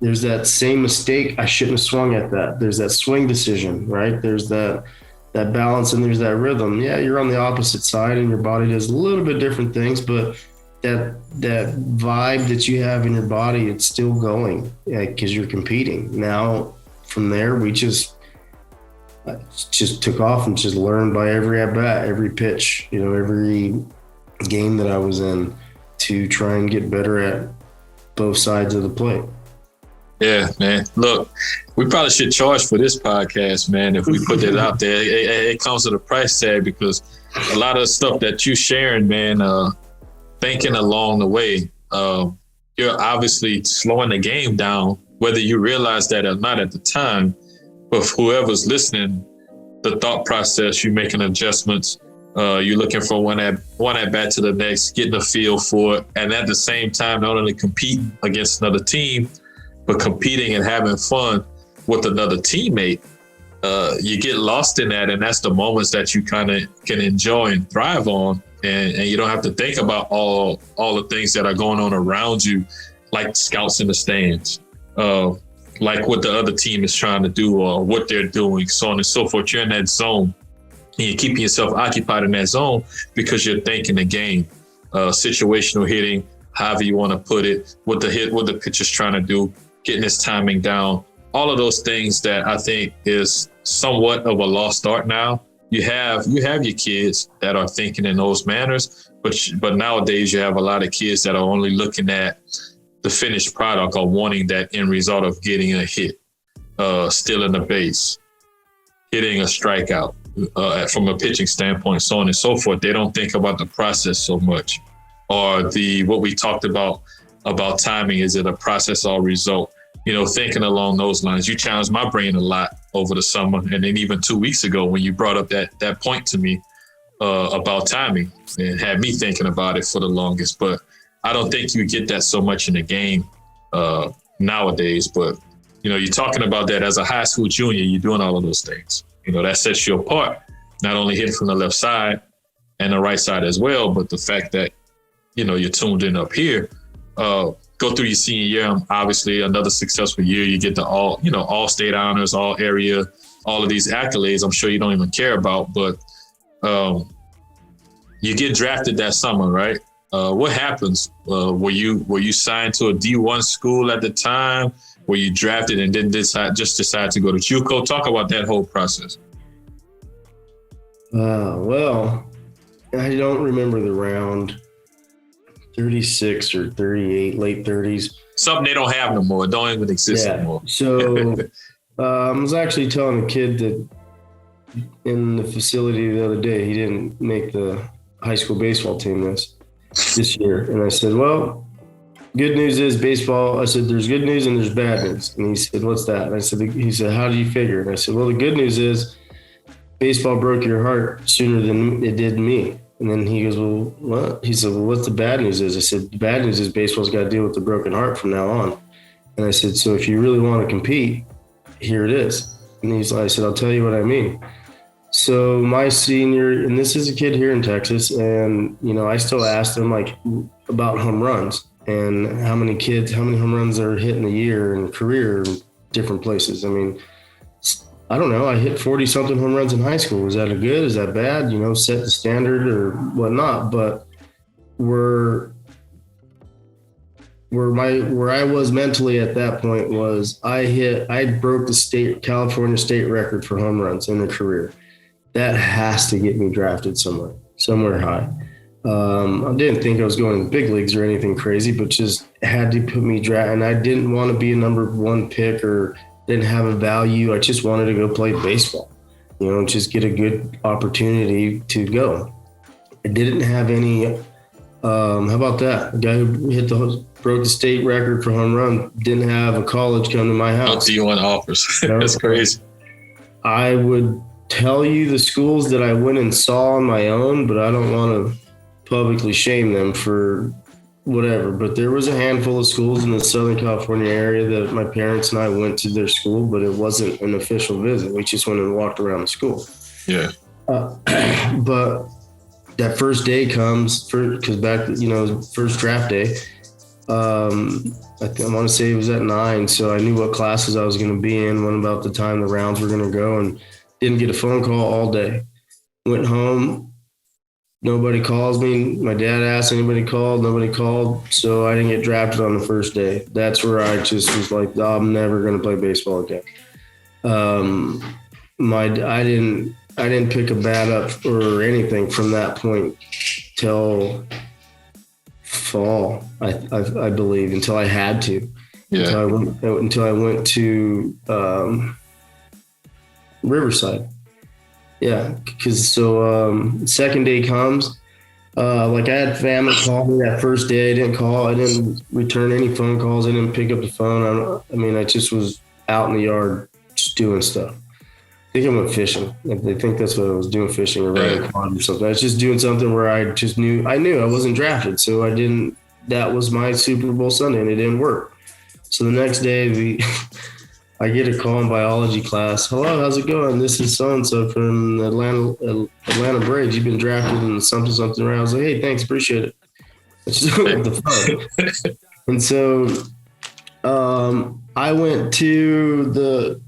There's that same mistake. I shouldn't have swung at that. There's that swing decision, right? There's that balance, and there's that rhythm. Yeah, you're on the opposite side and your body does a little bit different things, but that vibe that you have in your body, it's still going because you're competing. Now from there, we just took off and just learned by every at bat, every pitch, every game that I was in, to try and get better at both sides of the plate. Yeah, man. Look, we probably should charge for this podcast, man, if we put that out there. It comes with a price tag, because a lot of the stuff that you sharing, man, thinking along the way, you're obviously slowing the game down, whether you realize that or not at the time. But for whoever's listening, the thought process, you're making adjustments, you're looking for one at bat to the next, getting a feel for it, and at the same time, not only compete against another team, but competing and having fun with another teammate. You get lost in that, and that's the moments that you kind of can enjoy and thrive on, and you don't have to think about all the things that are going on around you, like scouts in the stands, like what the other team is trying to do or what they're doing, so on and so forth. You're in that zone, and you're keeping yourself occupied in that zone because you're thinking the game, situational hitting, however you want to put it, what the pitcher's trying to do, getting his timing down, all of those things that I think is somewhat of a lost art now. You have your kids that are thinking in those manners, but nowadays you have a lot of kids that are only looking at the finished product or wanting that end result of getting a hit, stealing a base, hitting a strikeout, from a pitching standpoint, so on and so forth. They don't think about the process so much, or what we talked about timing. Is it a process or result? Thinking along those lines. You challenged my brain a lot over the summer, and then even 2 weeks ago when you brought up that point to me about timing, and had me thinking about it for the longest. But I don't think you get that so much in the game nowadays. But you're talking about that as a high school junior. You're doing all of those things. That sets you apart. Not only hitting from the left side and the right side as well, but the fact that you're tuned in up here. Go through your senior year, obviously another successful year. You get the all state honors, all area, all of these accolades. I'm sure you don't even care about, but you get drafted that summer, right? What happens? Were you signed to a D1 school at the time? Were you drafted and then decide to go to JUCO? Talk about that whole process. Well, I don't remember the round. 36 or 38, late 30s. Something they don't have no more. It don't even exist anymore. So I was actually telling a kid that in the facility the other day, he didn't make the high school baseball team this year. And I said, well, good news is baseball. I said, there's good news and there's bad news. And he said, what's that? And he said, how do you figure? And I said, well, the good news is baseball broke your heart sooner than it did me. And then he goes, well, what? He said, well, what's the bad news is? I said, the bad news is baseball's got to deal with the broken heart from now on. And I said, so if you really want to compete, here it is. And I said, I'll tell you what I mean. So my senior, and this is a kid here in Texas, and, I still asked him like about home runs and how many home runs are hitting a year and career in different places. I mean, I don't know. I hit 40 something home runs in high school. Was that a good? Is that bad? Set the standard or whatnot. But where I was mentally at that point was I broke the California state record for home runs in a career. That has to get me drafted somewhere high. I didn't think I was going to the big leagues or anything crazy, but just had to put me draft. And I didn't want to be a number one pick or didn't have a value. I just wanted to go play baseball, just get a good opportunity to go. I didn't have any. How about that? A guy who broke the state record for home run didn't have a college come to my house. D1 offers. That's crazy. I would tell you the schools that I went and saw on my own, but I don't want to publicly shame them for whatever. But there was a handful of schools in the Southern California area that my parents and I went to their school, but it wasn't an official visit. We just went and walked around the school. Yeah. But that first day comes because first draft day. I want to say it was at 9. So I knew what classes I was going to be in, when about the time the rounds were going to go, and didn't get a phone call all day. Went home. Nobody calls me. My dad asked anybody called. Nobody called. So I didn't get drafted on the first day. That's where I just was like, oh, I'm never going to play baseball again. I didn't pick a bat up or anything from that point till fall, I believe, until I had to. Yeah. Until I went to Riverside. Yeah, because second day comes. I had family call me that first day. I didn't call. I didn't return any phone calls. I didn't pick up the phone. I just was out in the yard just doing stuff. I think I went fishing. I think that's what I was doing, fishing or riding a quad or something. I was just doing something where I just knew I wasn't drafted. So that was my Super Bowl Sunday, and it didn't work. So the next day I get a call in biology class. Hello, how's it going? This is so-and-so from Atlanta Braves. You've been drafted in something round. I was like, hey, thanks, appreciate it. I just hung up the phone. And so I went to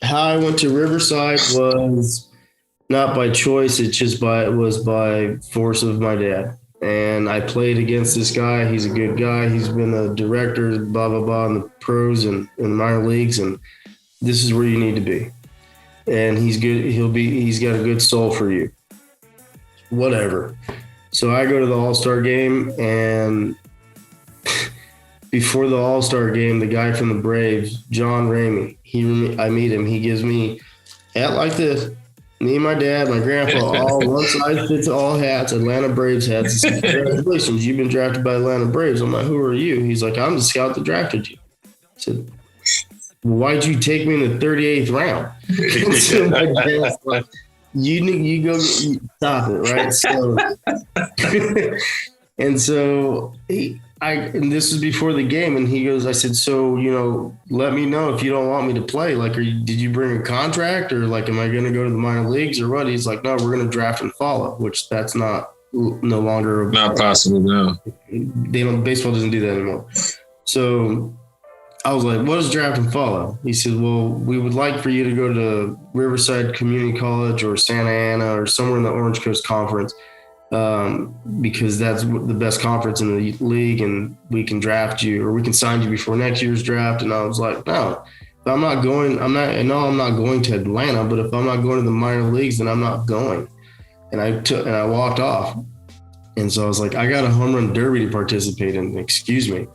how I went to Riverside was not by choice. It was by force of my dad. And I played against this guy. He's a good guy. He's been a director, blah, blah, blah, in the pros and in the minor leagues. And this is where you need to be. And he's good. He's got a good soul for you. Whatever. So I go to the All-Star game, and before the All-Star game, the guy from the Braves, John Ramey, I meet him. He gives me hat like this. Me and my dad, my grandpa, all one size fits all hats, Atlanta Braves hats. He said, congratulations, you've been drafted by Atlanta Braves. I'm like, who are you? He's like, I'm the scout that drafted you. I said, well, why'd you take me in the 38th round? So my dad's like, you go stop it, right? So, and so and this was before the game, and he goes, I said, so, let me know if you don't want me to play. Like, did you bring a contract, or like, am I going to go to the minor leagues or what? He's like, no, we're going to draft and follow, which that's no longer not possible now. Baseball doesn't do that anymore. So I was like, what is draft and follow? He said, well, we would like for you to go to Riverside Community College or Santa Ana or somewhere in the Orange Coast Conference. Because that's the best conference in the league, and we can draft you, or we can sign you before next year's draft. And I was like, no, I'm not going to Atlanta, but if I'm not going to the minor leagues, then I'm not going. And I walked off. And so I was like, I got a home run derby to participate in. Excuse me.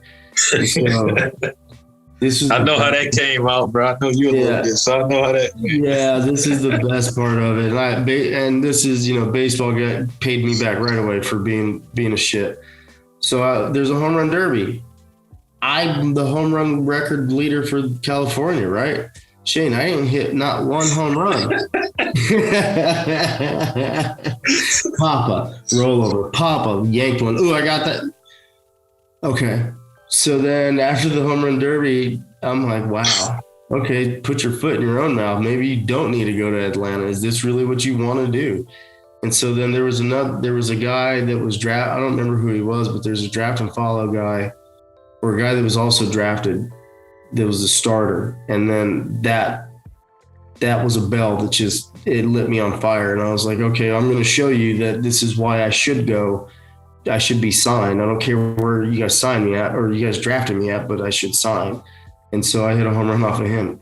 So, I know how that came out, bro. I know you a little bit, so I know how that. Yeah, this is the best part of it, and this is, baseball paid me back right away for being a shit. So there's a home run derby. I'm the home run record leader for California, right? Shane, I didn't hit not one home run. Papa, roll over, Papa, yanked one. Ooh, I got that. Okay. So then after the home run derby, I'm like, wow, okay, put your foot in your own mouth. Maybe you don't need to go to Atlanta. Is this really what you want to do? And so then there was a guy that was I don't remember who he was, but there's a draft and follow guy, or a guy that was also drafted that was a starter. And then that was a bell that just, it lit me on fire. And I was like, okay, I'm going to show you that this is why I should go. I should be signed. I don't care where you guys signed me at or you guys drafted me at, but I should sign. And so I hit a home run off of him.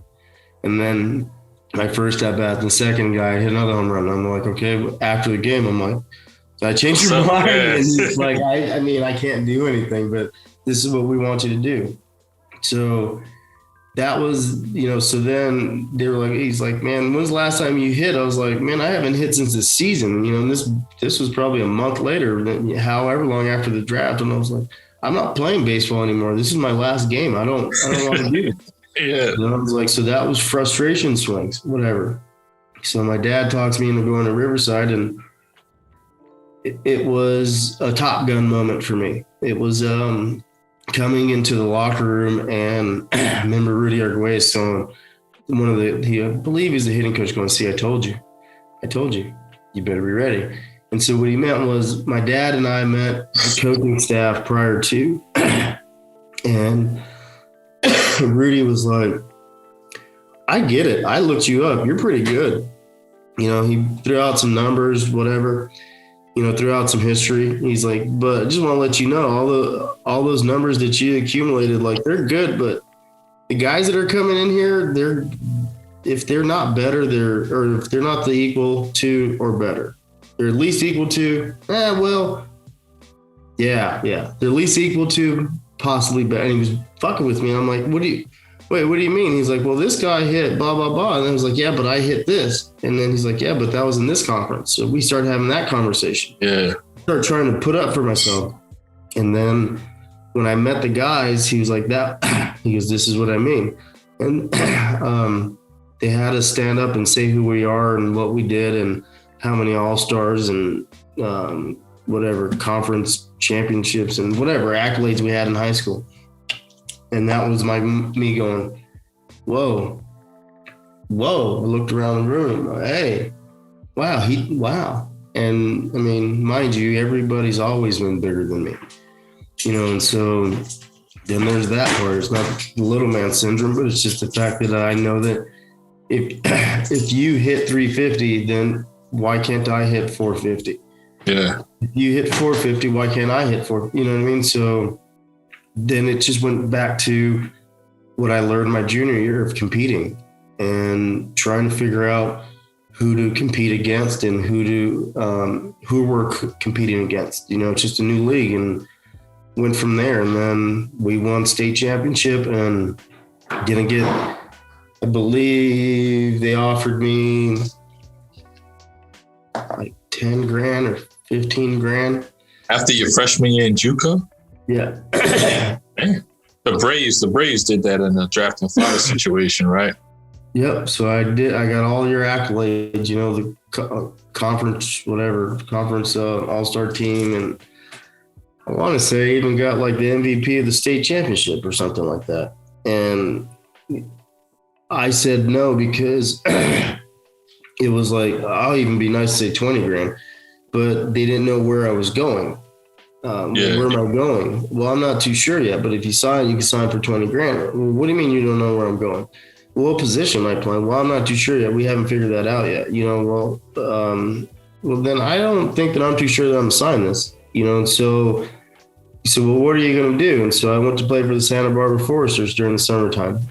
And then my first at bat, the second guy hit another home run. I'm like, okay, after the game, I'm like, I changed your mind. And he's like, I mean, I can't do anything, but this is what we want you to do. So that was, so then they were like, he's like, man, when's the last time you hit? I was like, man, I haven't hit since this season. And this was probably a month later, however long after the draft. And I was like, I'm not playing baseball anymore. This is my last game. I don't want to do it. Yeah. And I was like, so that was frustration swings, whatever. So my dad talks me into going to Riverside, and it was a Top Gun moment for me. It was coming into the locker room, and I remember Rudy Arguez telling I believe he's the hitting coach, going, see, I told you, you better be ready. And so what he meant was my dad and I met the coaching staff prior to, and Rudy was like, I get it. I looked you up. You're pretty good. He threw out some numbers, whatever, threw out some history. He's like, but I just want to let you know, all those numbers that you accumulated, like, they're good, but the guys that are coming in here, if they're not better, or if they're not the equal to or better, they're at least equal to, yeah. They're at least equal to, possibly better. And he was fucking with me. And I'm like, what do you mean? He's like, well, this guy hit blah, blah, blah. And I was like, yeah, but I hit this. And then he's like, yeah, but that was in this conference. So we started having that conversation. Yeah. I started trying to put up for myself. And then when I met the guys, he was like that. He goes, this is what I mean. And they had us stand up and say who we are and what we did and how many all-stars and whatever conference championships and whatever accolades we had in high school. And that was me going, whoa. I looked around the room. Hey, wow. And I mean, mind you, everybody's always been bigger than me, and so then there's that part. It's not the little man syndrome, but it's just the fact that I know that if you hit 350, then why can't I hit 450? Yeah. If you hit 450, why can't I hit 4? You know what I mean? So then it just went back to what I learned my junior year of competing and trying to figure out who to compete against and who we're competing against. It's just a new league, and went from there. And then we won state championship and didn't get, I believe they offered me like 10 grand or 15 grand. After your freshman year in JUCO? Yeah. The Braves did that in the draft and follow situation, right? Yep. So I got all your accolades, the conference all-star team. And I want to say I even got like the MVP of the state championship or something like that. And I said no, because it was like, I'll even be nice to say 20 grand, but they didn't know where I was going. Where am I going? Well, I'm not too sure yet, but if you sign, you can sign for 20 grand. Well, what do you mean you don't know where I'm going? What position am I playing? Well, I'm not too sure yet. We haven't figured that out yet. Well, then I don't think that I'm too sure that I'm signing this, and so he said, well, what are you going to do? And so I went to play for the Santa Barbara Foresters during the summertime.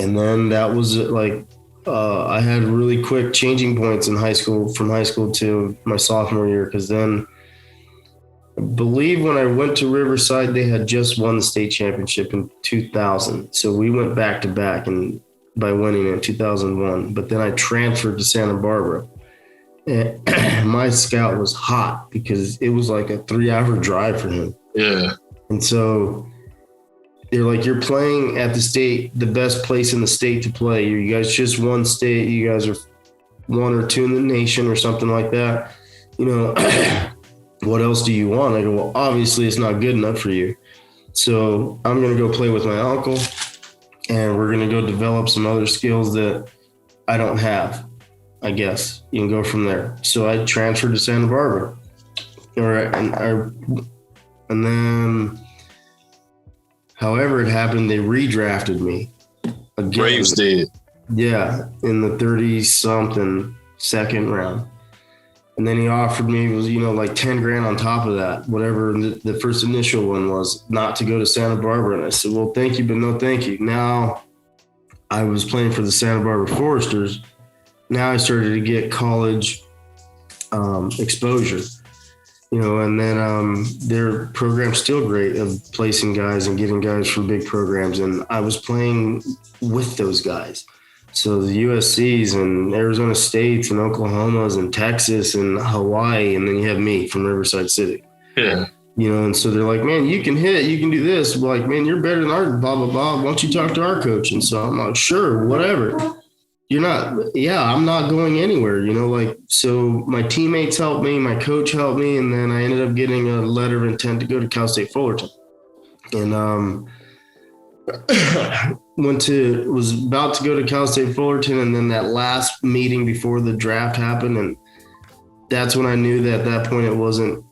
And then that was like, I had really quick changing points in high school, from high school to my sophomore year. Cause then I believe when I went to Riverside, they had just won the state championship in 2000. So we went back to back and by winning in 2001, but then I transferred to Santa Barbara. And my scout was hot because it was like a 3-hour drive for him. Yeah. And so they're like, you're playing at the state, the best place in the state to play. You guys just won state. You guys are 1 or 2 in the nation or something like that. what else do you want? I go, well, obviously it's not good enough for you. So I'm going to go play with my uncle, and we're going to go develop some other skills that I don't have, I guess. You can go from there. So I transferred to Santa Barbara. And then, however it happened, they redrafted me again. Braves did. Yeah, in the 30-something second round. And then he offered me, like 10 grand on top of that, whatever the first initial one was, not to go to Santa Barbara. And I said, well, thank you, but no thank you. Now I was playing for the Santa Barbara Foresters. Now I started to get college exposure, and then their program's still great of placing guys and getting guys from big programs. And I was playing with those guys. So the USCs and Arizona States and Oklahomas and Texas and Hawaii, and then you have me from Riverside City. Yeah. And so they're like, man, you can hit, you can do this. We're like, man, you're better than our blah, blah, blah. Why don't you talk to our coach? And so I'm like, sure, whatever. I'm not going anywhere, so my teammates helped me, my coach helped me, and then I ended up getting a letter of intent to go to Cal State Fullerton. And was about to go to Cal State Fullerton, and then that last meeting before the draft happened, and that's when I knew that at that point it wasn't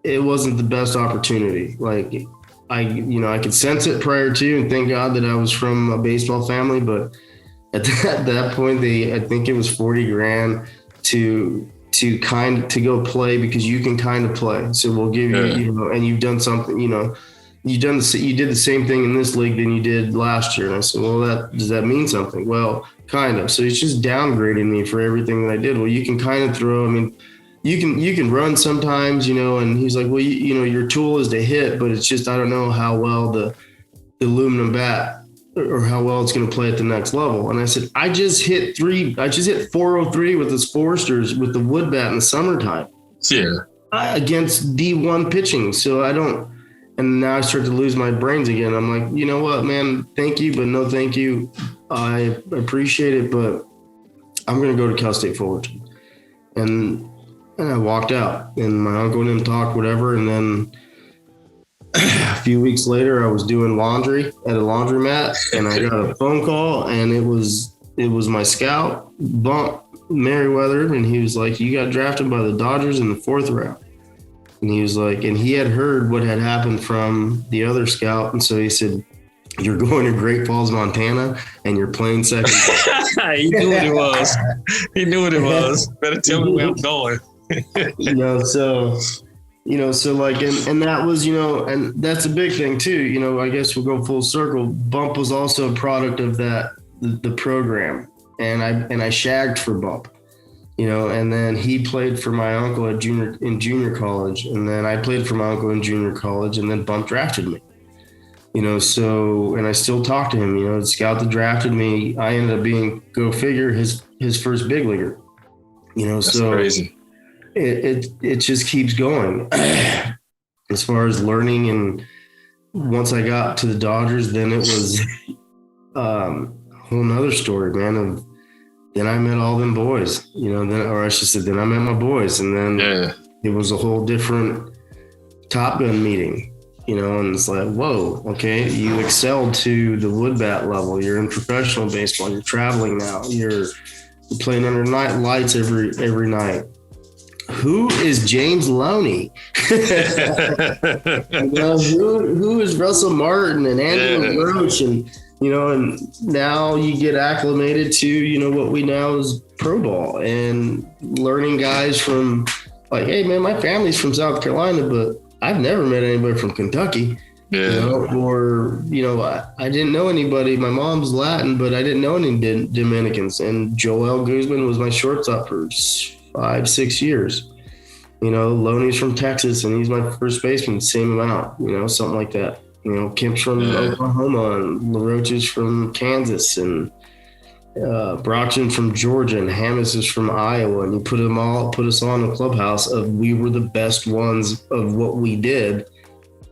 the best opportunity. Like I could sense it prior to, and thank God that I was from a baseball family, but at that point I think it was 40 grand to go play, because you can kind of play. So we'll give you, and you've done something, you did the same thing in this league than you did last year. And I said, well, does that mean something? Well, kind of. So he's just downgrading me for everything that I did. Well, you can kind of throw, you can run sometimes, and he's like, well, your tool is to hit, but it's just, I don't know how well the aluminum bat or how well it's going to play at the next level. And I said, I just hit 403 with his Foresters with the wood bat in the summertime. Yeah. Against D1 pitching. So and now I start to lose my brains again. I'm like, you know what, man, thank you, but no thank you. I appreciate it, but I'm going to go to Cal State Fullerton. And I walked out, and my uncle and him talked, whatever. And then a few weeks later, I was doing laundry at a laundromat, and I got a phone call, and it was my scout, Bump Merriweather, and he was like, you got drafted by the Dodgers in the 4th round. And he was like, and he had heard what had happened from the other scout. And so he said, you're going to Great Falls, Montana, and you're playing second. He knew what it was. He knew what it was. Better tell me where I'm going. So that was, and that's a big thing too. I guess we'll go full circle. Bump was also a product of the program. And I shagged for Bump. And then he played for my uncle in junior college. And then I played for my uncle in junior college, and then Bump drafted me, so, and I still talk to him, the scout that drafted me, I ended up being, go figure, his first big leaguer, That's so crazy. It just keeps going as far as learning. And once I got to the Dodgers, then it was a whole nother story, man, then I met all them boys, then I met my boys, and then it was a whole different Top Gun meeting, and it's like, whoa, okay, you excelled to the wood bat level. You're in professional baseball. You're traveling now. You're playing under night lights every night. Who is James Loney? Who is Russell Martin and Andrew Roach? And and now you get acclimated to, what we know is pro ball, and learning guys from, like, hey, man, my family's from South Carolina, but I've never met anybody from Kentucky. Or, I didn't know anybody. My mom's Latin, but I didn't know any Dominicans. And Joel Guzman was my shortstop for 5-6 years. Loney's from Texas, and he's my first baseman, same amount, something like that. Kemp's from Oklahoma, and LaRoche is from Kansas, and Brockton from Georgia, and Hammis is from Iowa. And you put us all in the clubhouse of, we were the best ones of what we did.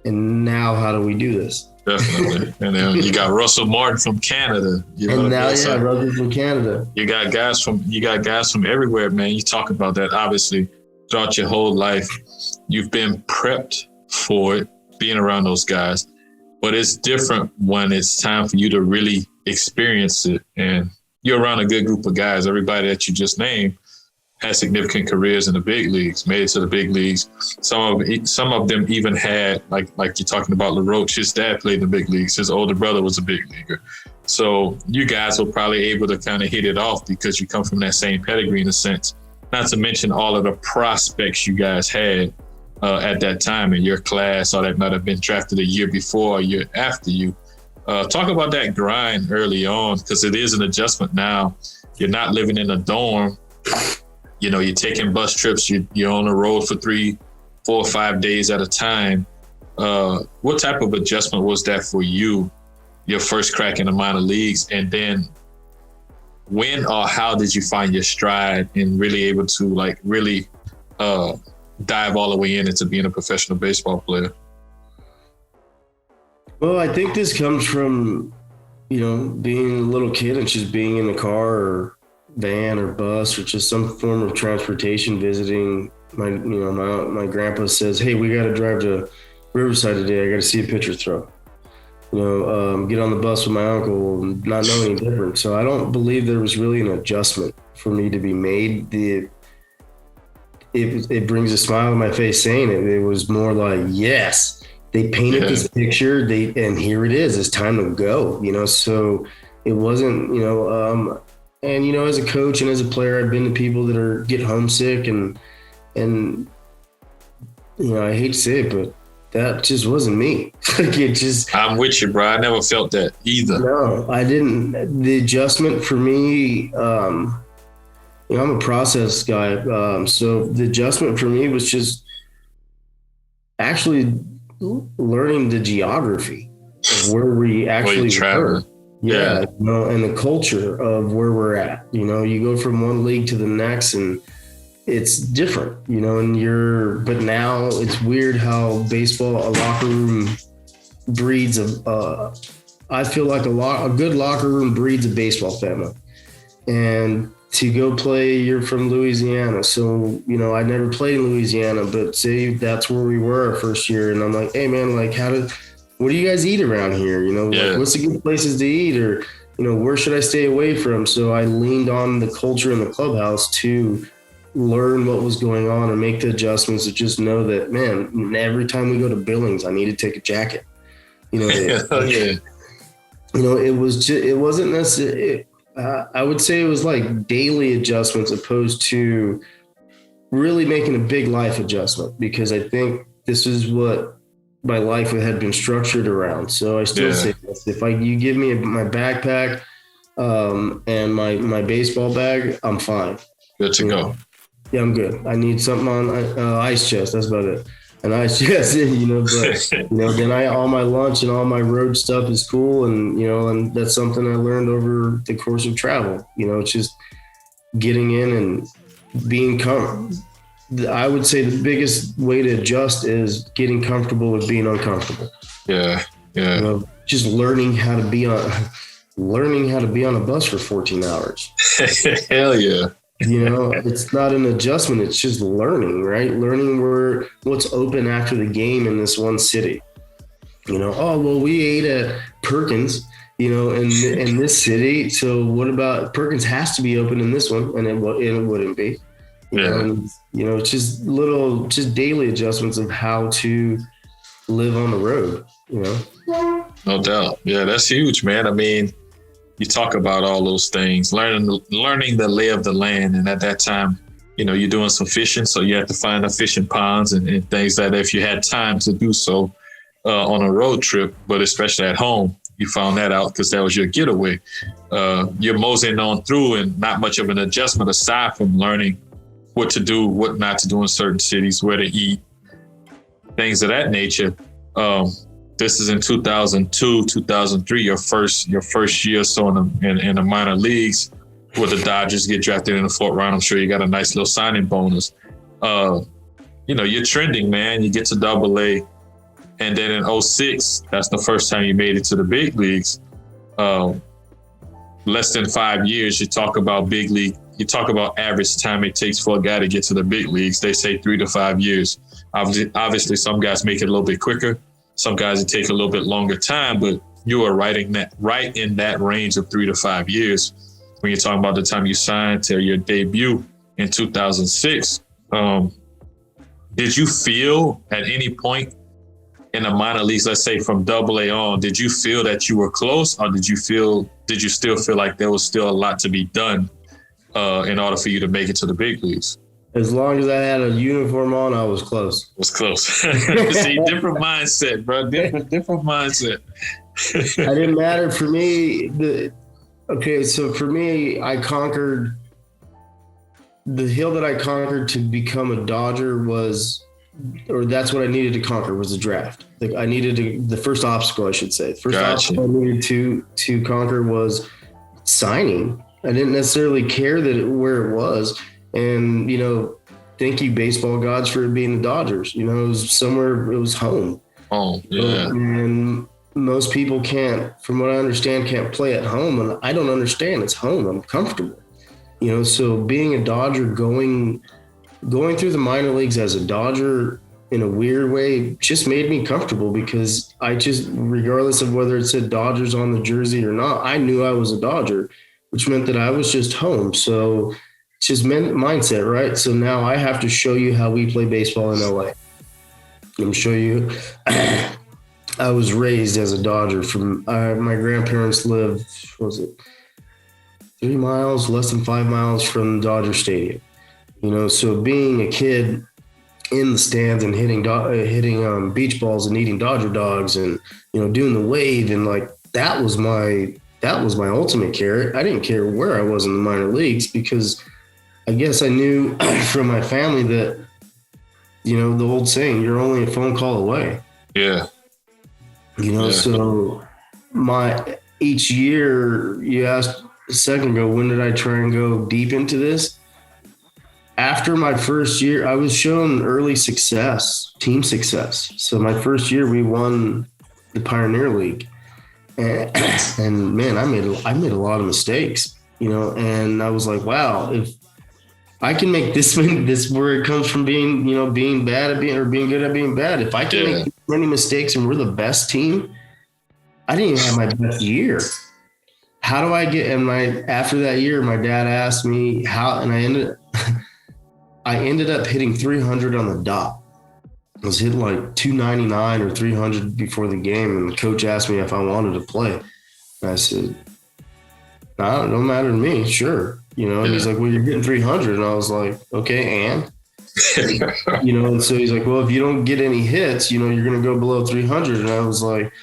And now how do we do this? Definitely. And then you got Russell Martin from Canada. Russell from Canada. You got guys from everywhere, man. You talk about that, obviously. throughout your whole life, you've been prepped for it, being around those guys. But it's different when it's time for you to really experience it. And you're around a good group of guys. Everybody that you just named had significant careers in the big leagues, made it to the big leagues. Some of them even had, like you're talking about LaRoche, his dad played in the big leagues. His older brother was a big leaguer. So you guys were probably able to kind of hit it off because you come from that same pedigree in a sense. Not to mention all of the prospects you guys had at that time in your class, or that might have been drafted a year before or a year after you. Talk about that grind early on, because it is an adjustment now. You're not living in a dorm. You know, you're taking bus trips. You're on the road for 3, 4, 5 days at a time. What type of adjustment was that for you, your first crack in the minor leagues? And then when or how did you find your stride and really able to really dive all the way into being a professional baseball player? Well, I think this comes from, being a little kid and just being in the car or van or bus or just some form of transportation, visiting my grandpa says, hey, we got to drive to Riverside today. I got to see a pitcher throw. Get on the bus with my uncle and not know any different. So I don't believe there was really an adjustment for me to be made. It brings a smile on my face saying it. It was more like, yes, they painted this picture. And here it is. It's time to go. So it wasn't. And as a coach and as a player, I've been to people that get homesick and I hate to say it, but that just wasn't me. I'm with you, bro. I never felt that either. No, I didn't. The adjustment for me, I'm a process guy. So the adjustment for me was just actually learning the geography of where we actually were. Yeah. And the culture of where we're at. You go from one league to the next and it's different, but now it's weird how baseball, a locker room breeds I feel like a good locker room breeds a baseball family. And to go play, you're from Louisiana. So, I never played in Louisiana, but say that's where we were our first year. And I'm like, hey man, what do you guys eat around here? What's the good places to eat, or, where should I stay away from? So I leaned on the culture in the clubhouse to learn what was going on and make the adjustments to just know that, man, every time we go to Billings, I need to take a jacket. It wasn't necessarily, I would say it was like daily adjustments opposed to really making a big life adjustment, because I think this is what my life had been structured around. So I still say this, if you give me my backpack and my baseball bag, I'm fine. Good to go. Yeah, I'm good. I need something on ice chest. That's about it. An ice chest, but then all my lunch and all my road stuff is cool. And, and that's something I learned over the course of travel. It's just getting in and being comfortable. I would say the biggest way to adjust is getting comfortable with being uncomfortable. Yeah. Just learning how to be on a bus for 14 hours. Hell yeah. It's not an adjustment. It's just learning, right? Learning what's open after the game in this one city. We ate at Perkins, in this city. So what about Perkins has to be open in this one, and it wouldn't be. It's just daily adjustments of how to live on the road. No doubt. Yeah, that's huge, man. I mean, you talk about all those things, learning the lay of the land. And at that time, you're doing some fishing. So you have to find the fishing ponds and things like that if you had time to do so on a road trip, but especially at home, you found that out because that was your getaway. You're moseying on through and not much of an adjustment aside from learning what to do, what not to do in certain cities, where to eat, things of that nature. This is in 2002, 2003, your first year or so in the minor leagues, where the Dodgers get drafted in the fourth round. I'm sure you got a nice little signing bonus. You're trending, man. You get to AA. And then in 2006, that's the first time you made it to the big leagues. Less than 5 years, you talk about big league you talk about average time it takes for a guy to get to the big leagues. They say 3 to 5 years. Obviously, some guys make it a little bit quicker. Some guys, it take a little bit longer time, but you are right in that range of 3 to 5 years. When you're talking about the time you signed to your debut in 2006, did you feel at any point in the minor leagues, let's say from AA on, did you feel that you were close, or did you still feel like there was still a lot to be done in order for you to make it to the big leagues? As long as I had a uniform on, I was close. Was close. See, different mindset, bro. Different mindset. It didn't matter for me. So for me, I conquered the hill that I conquered to become a Dodger that's what I needed to conquer, was the draft. Like I needed the first obstacle, I should say. The first obstacle I needed to conquer was signing. I didn't necessarily care where it was. And, thank you, baseball gods, for it being the Dodgers. It was somewhere, it was home. Oh, yeah. And most people from what I understand, can't play at home. And I don't understand. It's home. I'm comfortable. So being a Dodger, going through the minor leagues as a Dodger in a weird way just made me comfortable, because regardless of whether it said Dodgers on the jersey or not, I knew I was a Dodger, which meant that I was just home. So it's just mindset, right? So now I have to show you how we play baseball in LA. I'm show you. I was raised as a Dodger. My grandparents lived, 3 miles, less than 5 miles from Dodger Stadium. So being a kid in the stands and hitting beach balls and eating Dodger dogs and doing the wave, and like that was my ultimate care. I didn't care where I was in the minor leagues, because I guess I knew from my family that the old saying, you're only a phone call away. Yeah. So each year, you asked a second ago, when did I try and go deep into this? After my first year, I was shown early success, team success. So my first year, we won the Pioneer League, and man, I made a lot of mistakes, and I was like, wow, if I can make this where it comes from being bad at being good at being bad. If I can make many mistakes and we're the best team, I didn't even have my best year. How do I get? And after that year, my dad asked me how, and I ended up hitting 300 on the dot. I was hitting like 299 or 300 before the game, and the coach asked me if I wanted to play. And I said, "No, it don't matter to me. Sure." And he's like, well, you're getting 300. And I was like, okay, and? And so he's like, well, if you don't get any hits, you're going to go below 300. And I was like,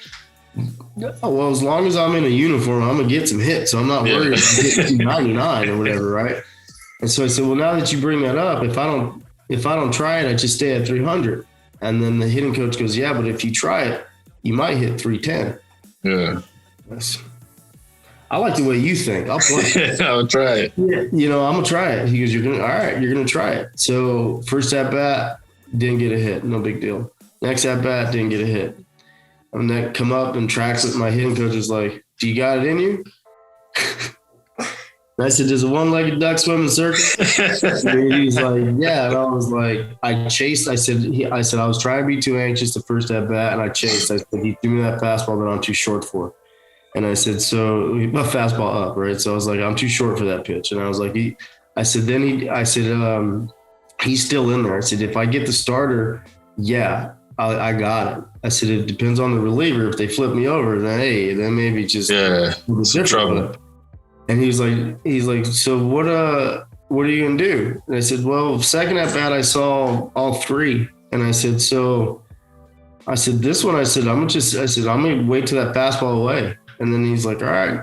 well, as long as I'm in a uniform, I'm going to get some hits. So I'm not worried about getting 299 or whatever, right? And so I said, well, now that you bring that up, if I don't try it, I just stay at 300. And then the hitting coach goes, yeah, but if you try it, you might hit 310. Yeah. I like the way you think. I'll play. I'll try it. Yeah, I'm gonna try it. He goes, you're gonna try it. So first at bat, didn't get a hit, no big deal. Next at bat, didn't get a hit. And then come up and tracks it. My hitting coach is like, do you got it in you? And I said, does a one-legged duck swim in circles? And he's like, yeah. And I was like, I chased. I said I was trying to be too anxious the first at bat, and I chased. I said, he threw me that fastball that I'm too short for. And I said, so a fastball up, right? So I was like, I'm too short for that pitch. And I was like, he's still in there. I said, if I get the starter, yeah, I got it. I said, it depends on the reliever. If they flip me over, then maybe just trouble. And he's like, so what are you gonna do? And I said, well, second at bat, I saw all three. And I said, this one, I'm gonna wait till that fastball away. And then he's like, all right.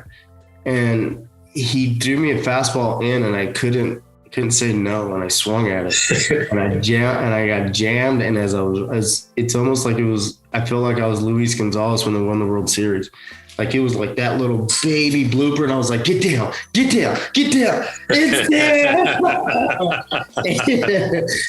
And he threw me a fastball in, and I couldn't say no. And I swung at it, and I got jammed. And it's almost like I felt like I was Luis Gonzalez when they won the World Series. Like it was like that little baby blooper. And I was like, get down. It's down.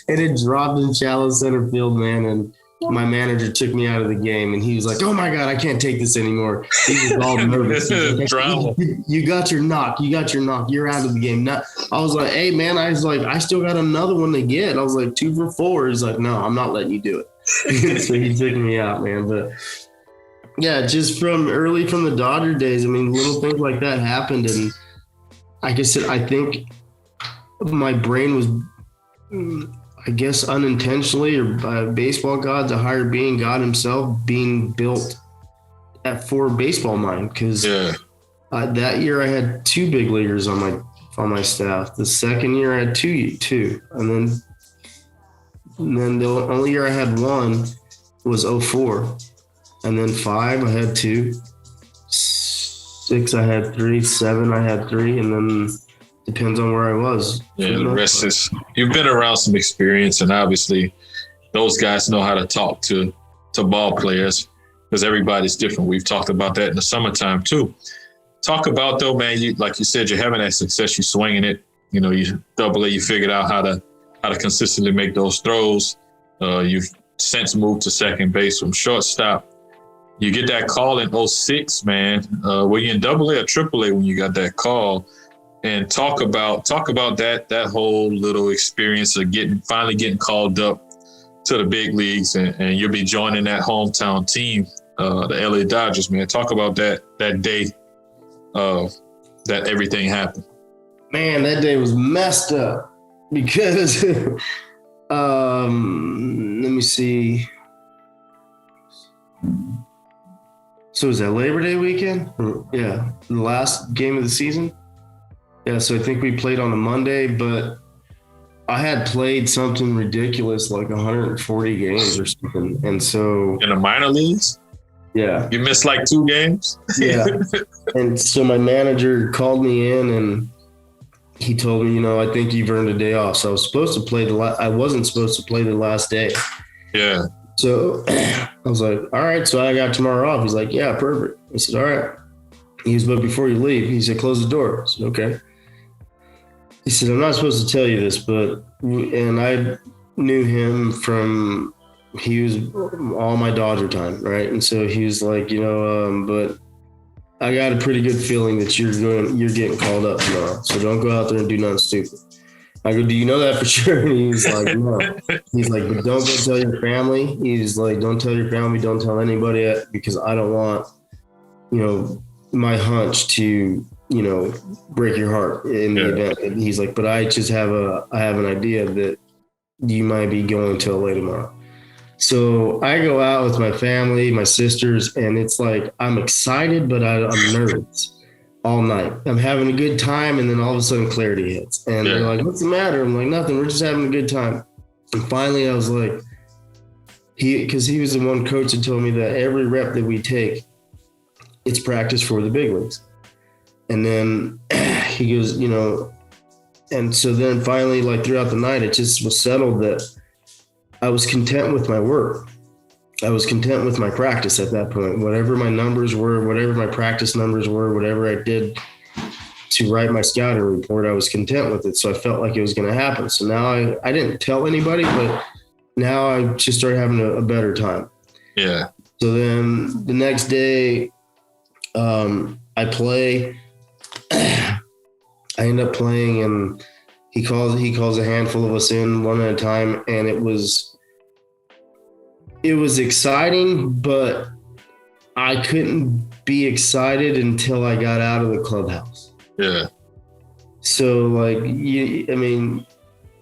And it dropped in shallow center field, man. And my manager took me out of the game, and he was like, "Oh my God, I can't take this anymore." He was all nervous. Like, you got your knock. You got your knock. You're out of the game. I was like, "Hey man," I was like, "I still got another one to get." I was like, 2 for 4. He's like, "No, I'm not letting you do it." So he took me out, man. But yeah, just from the Dodger days, I mean, little things like that happened, and like I said, I think my brain was, I guess, unintentionally, or by baseball gods, a higher being, God himself, being built for baseball mind. Because that year I had 2 big leaguers on my staff. The second year I had two, and then the only year I had 1 was 04, and then 5 I had 2, 6 I had 3, 7 I had 3, and then depends on where I was. Yeah, the rest is, you've been around some experience, and obviously those guys know how to talk to ball players, because everybody's different. We've talked about that in the summertime too. Talk about though, man, you, like you said, you're having that success, you're swinging it, you know, you double A, you figured out how to consistently make those throws. You've since moved to second base from shortstop. You get that call in 06, man. Were you in double A or triple A when you got that call? And talk about that whole little experience of finally getting called up to the big leagues, and you'll be joining that hometown team, the LA Dodgers, man. Talk about that day that everything happened. Man, that day was messed up because let me see. So was that Labor Day weekend? Yeah, the last game of the season. Yeah, so I think we played on a Monday, but I had played something ridiculous like 140 games or something. And so in the minor leagues? Yeah. You missed like 2 games? Yeah. And so my manager called me in and he told me, I think you've earned a day off. So I was supposed to play I wasn't supposed to play the last day. Yeah. So I was like, all right, so I got tomorrow off. He's like, yeah, perfect. I said, all right. He was, but before you leave, he said, close the door. I said, okay. He said, I'm not supposed to tell you this, and I knew him from, he was all my Dodger time, right? And so he was like, but I got a pretty good feeling that you're getting called up tomorrow. So don't go out there and do nothing stupid. I go, do you know that for sure? And he's like, no. He's like, but don't go tell your family. He's like, don't tell your family, don't tell anybody, because I don't want, my hunch to, break your heart in the event. And he's like, but I have an idea that you might be going to LA tomorrow. So I go out with my family, my sisters, and it's like, I'm excited, but I'm nervous all night. I'm having a good time. And then all of a sudden clarity hits and they're like, what's the matter? I'm like, nothing. We're just having a good time. And finally I was like, because he was the one coach that told me that every rep that we take, it's practice for the big leagues. And then he goes, and so then finally, like throughout the night, it just was settled that I was content with my work. I was content with my practice at that point. Whatever my numbers were, whatever my practice numbers were, whatever I did to write my scouting report, I was content with it. So I felt like it was going to happen. So now I didn't tell anybody, but now I just started having a better time. Yeah. So then the next day, I play. I end up playing, and he calls a handful of us in one at a time, and it was exciting, but I couldn't be excited until I got out of the clubhouse. Yeah. So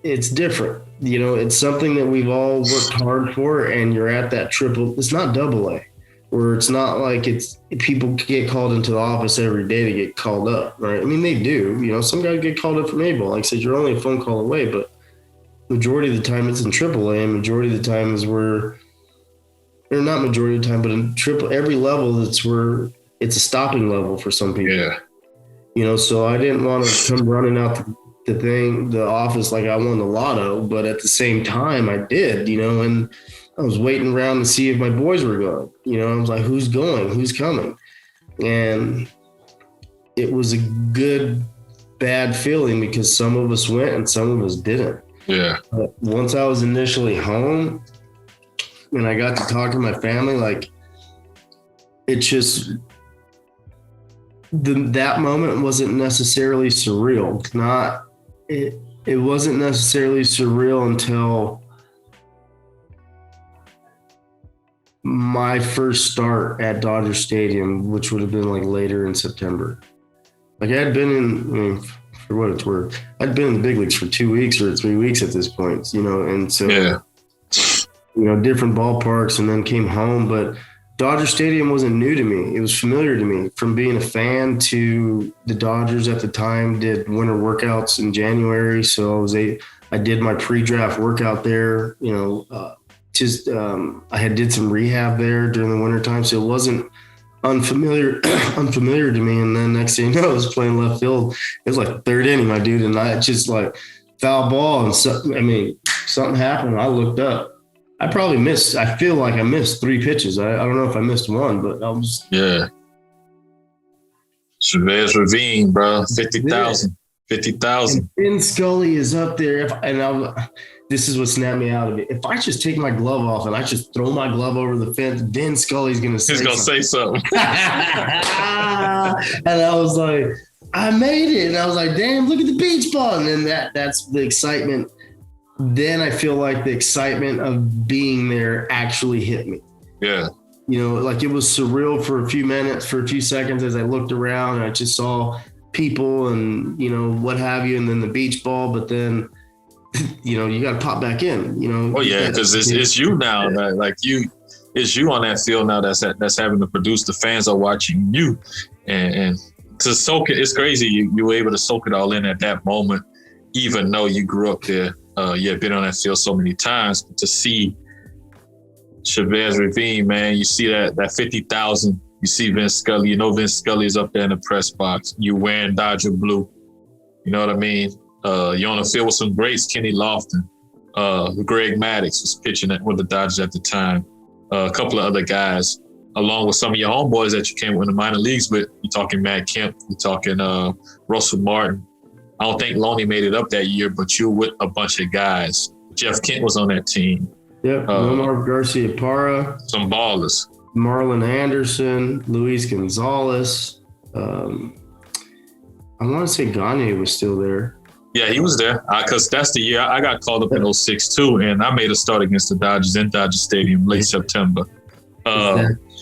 it's different. It's something that we've all worked hard for, and you're at that it's not double A, where it's not like people get called into the office every day to get called up, right? I mean, they do, some guys get called up from A-ball. Like I said, you're only a phone call away, but majority of the time it's in triple A, and majority of the time is or not majority of the time, but in every level, it's where it's a stopping level for some people. Yeah. So I didn't want to come running out the office like I won the lotto, but at the same time I did, and I was waiting around to see if my boys were going. I was like, who's going? Who's coming? And it was a good, bad feeling because some of us went and some of us didn't. Yeah. But once I was initially home, and I got to talk to my family, like it just, that moment wasn't necessarily surreal. It wasn't necessarily surreal until my first start at Dodger Stadium, which would have been like later in September. Like I had been for what it's worth, I'd been in the big leagues for 2 weeks or 3 weeks at this point, and so, different ballparks, and then came home. But Dodger Stadium wasn't new to me. It was familiar to me from being a fan to the Dodgers at the time did winter workouts in January. So I did my pre-draft workout there, I had did some rehab there during the wintertime. So it wasn't unfamiliar to me. And then next thing you know, I was playing left field. It was like third inning, my dude. And I just like foul ball. And something happened. I looked up. I feel like I missed 3 pitches. I don't know if I missed one, but I was. Yeah. Chavez Ravine, bro. 50,000. 50,000. Vin Scully is up there. This is what snapped me out of it. If I just take my glove off and I just throw my glove over the fence, Vin Scully's going to say something. He's going to say something. And I was like, I made it. And I was like, damn, look at the beach ball. And then that's the excitement. Then I feel like the excitement of being there actually hit me. Yeah. Like it was surreal for a few minutes, for a few seconds as I looked around and I just saw people and, what have you, and then the beach ball. But then, you got to pop back in, Oh, yeah, because it's you now. Like it's you on that field now that's having to produce. The fans are watching you. And to soak it, it's crazy. You were able to soak it all in at that moment, even though you grew up there. You've been on that field so many times, but to see Chavez Ravine, man, you see that 50,000, you see Vince Scully, Vince Scully is up there in the press box. You wearing Dodger blue. You know what I mean? You're on the field with some greats, Kenny Lofton. Greg Maddux was pitching with the Dodgers at the time. A couple of other guys, along with some of your homeboys that you came in the minor leagues with. You're talking Matt Kemp, you're talking Russell Martin. I don't think Loney made it up that year, but you were with a bunch of guys. Jeff Kent was on that team. Yep, Omar Garcia-Parra. Some ballers. Marlon Anderson, Luis Gonzalez. I want to say Gagne was still there. Yeah, he was there because that's the year I got called up in 06 too, and I made a start against the Dodgers in Dodger Stadium late September.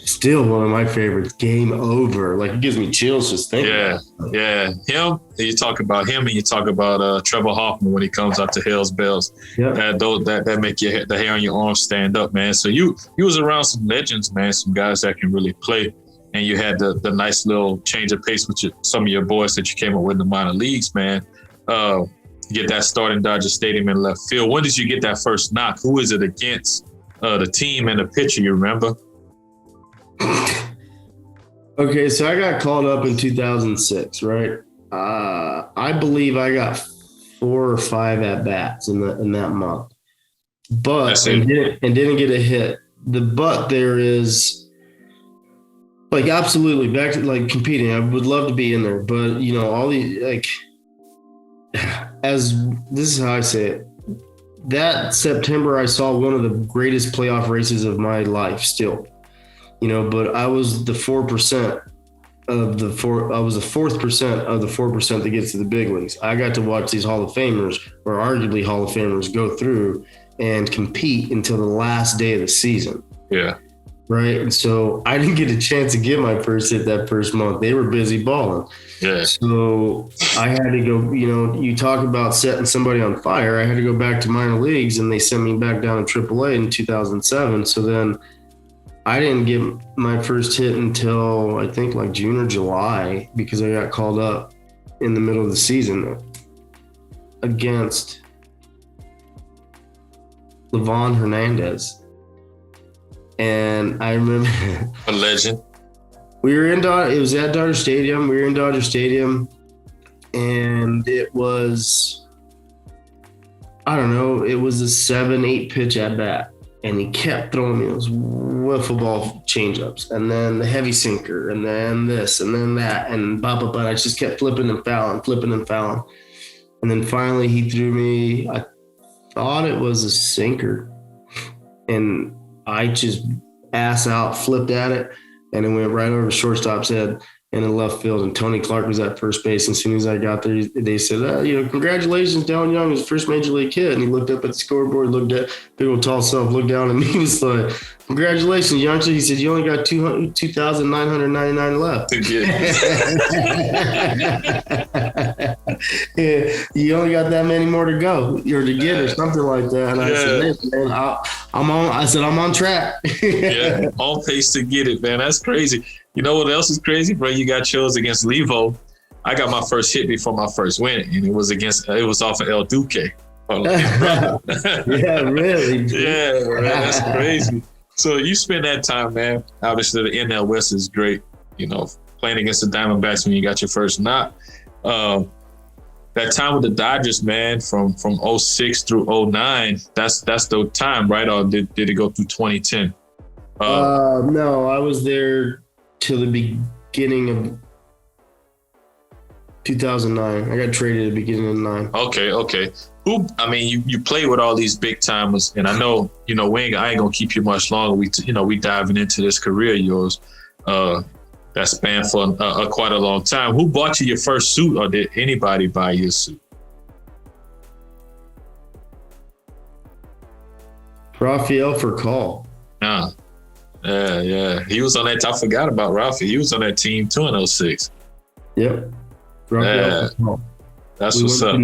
Still one of my favorites. Game over. Like, it gives me chills just thinking about it. Yeah. Him, you talk about him and you talk about Trevor Hoffman when he comes out to Hell's Bells. Yep. That make the hair on your arm stand up, man. So you was around some legends, man, some guys that can really play. And you had the nice little change of pace with some of your boys that you came up with in the minor leagues, man. You get that start in Dodger Stadium in left field. When did you get that first knock? Who is it against? The team and the pitcher, you remember? Okay, so I got called up in 2006, right? I believe I got 4 or 5 at bats in that month, but and didn't get a hit. The but there is like absolutely back to like competing. I would love to be in there, but all the like as this is how I say it. That September, I saw one of the greatest playoff races of my life still. But I was the 4% of the 4. I was the 4th% of the 4% that gets to the big leagues. I got to watch these Hall of Famers, or arguably Hall of Famers, go through and compete until the last day of the season. Yeah. Right. And so I didn't get a chance to get my first hit that first month. They were busy balling. Yeah. So I had to go, you talk about setting somebody on fire. I had to go back to minor leagues, and they sent me back down to AAA in 2007. So then I didn't get my first hit until I think like June or July, because I got called up in the middle of the season against Livan Hernandez. And I remember a legend. It was at Dodger Stadium. We were in Dodger Stadium, and it was, I don't know, it was a 7-8 pitch at bat. And he kept throwing me those wiffle ball changeups, and then the heavy sinker, and then this, and then that, and blah. I just kept flipping and fouling. And then finally he threw me, I thought it was a sinker. And I just ass out flipped at it, and it went right over shortstop's head and in left field. And Tony Clark was at first base. And as soon as I got there, they said, congratulations, Delwyn Young, his first major league hit. And he looked up at the scoreboard, looked at big old tall self, looked down at me. He was like, congratulations, youngster. He said, you only got 2,999 left. Yeah, you only got that many more to go or to get or something like that. And I said, man, I'm on track. Yeah, on pace to get it, man. That's crazy. You know what else is crazy, bro? You got chose against Levo. I got my first hit before my first win, and it was off of El Duque. Yeah, really? Yeah, man, that's crazy. So you spend that time, man. Obviously, the NL West is great. Playing against the Diamondbacks when you got your first knock. That time with the Dodgers, man, from 06 through 09, that's the time, right? Or did it go through 2010? No, I was there till the beginning of 2009. I got traded at the beginning of 9. Okay. You play with all these big timers, and I know, I ain't gonna keep you much longer. We diving into this career of yours that spanned for quite a long time. Who bought you your first suit, or did anybody buy you a suit? Rafael Furcal. Yeah. He was on that. I forgot about Rafi. He was on that team too in 06. Yep. Rafael Furcal. That's what's up.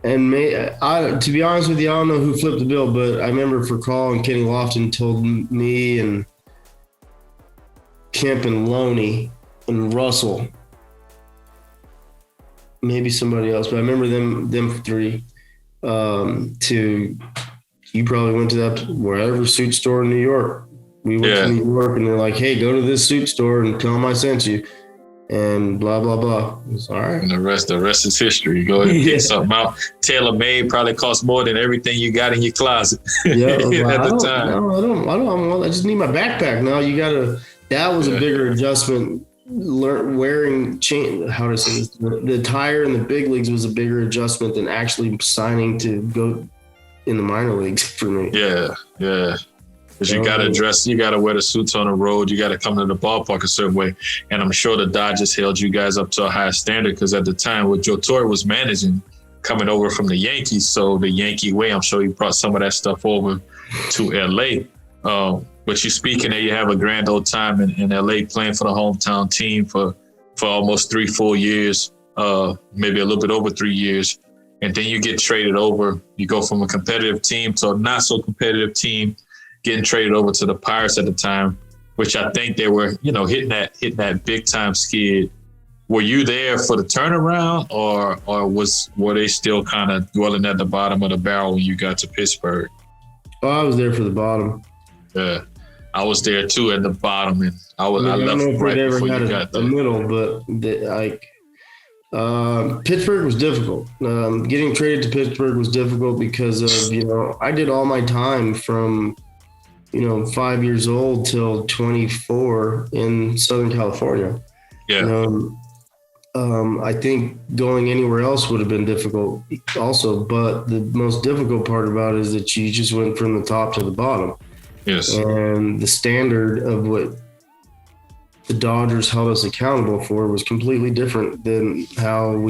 And to be honest with you, I don't know who flipped the bill, but I remember Furcal and Kenny Lofton told me and Kemp and Loney and Russell, maybe somebody else, but I remember them 3 you probably went to that wherever suit store in New York. We went to New York, and they're like, hey, go to this suit store and tell them I sent you. And blah, blah, blah. It's all right. And the rest is history. Go ahead and get something out. Tailor-made probably costs more than everything you got in your closet at the time. No, I just need my backpack. No, that was a bigger adjustment. How to say this? The tire in the big leagues was a bigger adjustment than actually signing to go in the minor leagues for me. Yeah. Because you got to dress, you got to wear the suits on the road. You got to come to the ballpark a certain way. And I'm sure the Dodgers held you guys up to a high standard because at the time, what Joe Torre was managing, coming over from the Yankees. So the Yankee way, I'm sure you brought some of that stuff over to L.A. But you speaking there, you have a grand old time in L.A. playing for the hometown team for almost 3 full years, maybe a little bit over 3 years. And then you get traded over. You go from a competitive team to a not so competitive team, getting traded over to the Pirates at the time, which I think they were, hitting that big time skid. Were you there for the turnaround, or were they still kind of dwelling at the bottom of the barrel when you got to Pittsburgh? Oh, I was there for the bottom. Yeah, I was there too at the bottom, and I left right before you got there. The middle, but Pittsburgh was difficult. Getting traded to Pittsburgh was difficult because of, I did all my time from, 5 years old till 24 in Southern California. Yeah. I think going anywhere else would have been difficult also, but the most difficult part about it is that you just went from the top to the bottom. Yes. And the standard of what the Dodgers held us accountable for was completely different than how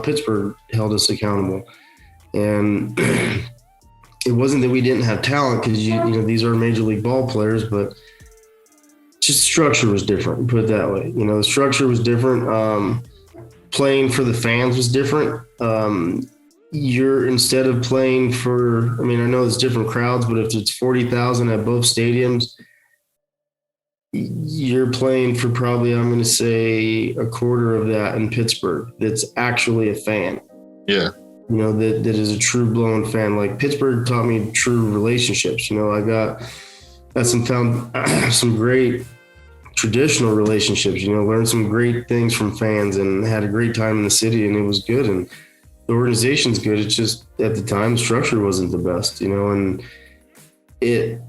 Pittsburgh held us accountable. And it wasn't that we didn't have talent, because these are major league ball players, but just structure was different, put it that way. The structure was different. Playing for the fans was different. Instead of playing for, I know it's different crowds, but if it's 40,000 at both stadiums, you're playing for probably, I'm going to say, a quarter of that in Pittsburgh that's actually a fan. Yeah. That is a true blown fan. Like, Pittsburgh taught me true relationships. I got found some great traditional relationships, learned some great things from fans and had a great time in the city, and it was good. And the organization's good. It's just at the time, the structure wasn't the best, and it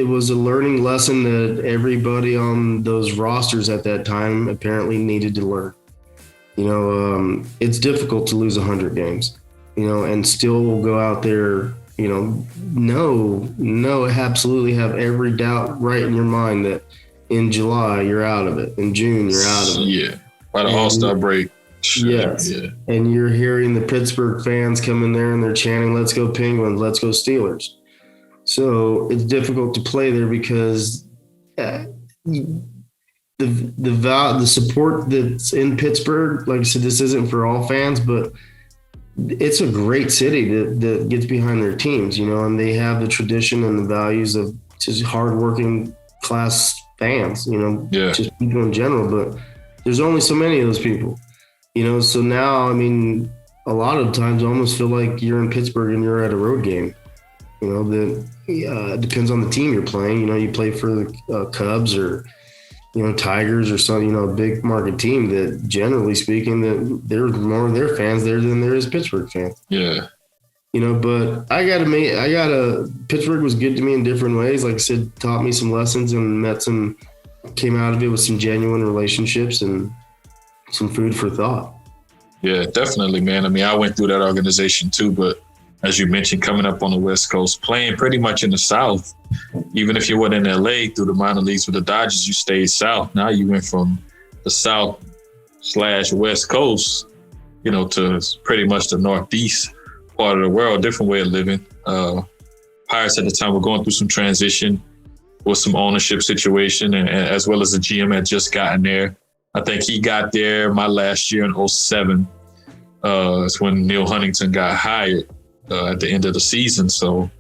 was a learning lesson that everybody on those rosters at that time apparently needed to learn. It's difficult to lose 100 games, and still go out there Absolutely have every doubt right in your mind that in July you're out of it. In June you're out of it. Yeah, by the All-Star break. Yes. Yeah. And you're hearing the Pittsburgh fans come in there and they're chanting, "Let's go Penguins, let's go Steelers." So it's difficult to play there because the support that's in Pittsburgh, like I said, this isn't for all fans, but it's a great city that gets behind their teams, and they have the tradition and the values of just hardworking class fans, just people in general. But there's only so many of those people, so now, a lot of times I almost feel like you're in Pittsburgh and you're at a road game. It depends on the team you're playing. You play for the Cubs or Tigers or some, a big market team that, generally speaking, that there's more of their fans there than there is Pittsburgh fans. Yeah. But Pittsburgh was good to me in different ways. Like I said, taught me some lessons and came out of it with some genuine relationships and some food for thought. Yeah, definitely, man. I went through that organization too, but as you mentioned, coming up on the West Coast, playing pretty much in the South, even if you were in LA through the minor leagues with the Dodgers, you stayed South. Now you went from the South/West Coast, to pretty much the Northeast part of the world, different way of living. Pirates at the time were going through some transition with some ownership situation, and as well as the GM had just gotten there. I think he got there my last year in 2007. It's when Neil Huntington got hired at the end of the season. So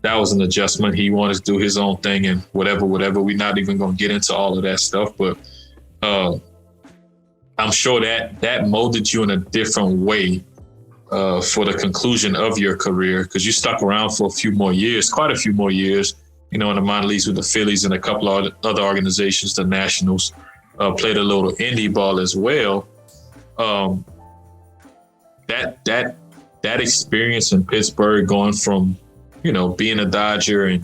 that was an adjustment. He wanted to do his own thing and whatever. We're not even going to get into all of that stuff, but I'm sure that molded you in a different way for the conclusion of your career, because you stuck around for quite a few more years, in the minor leagues with the Phillies and a couple of other organizations, the Nationals, played a little indie ball as well. That experience in Pittsburgh, going from, being a Dodger and,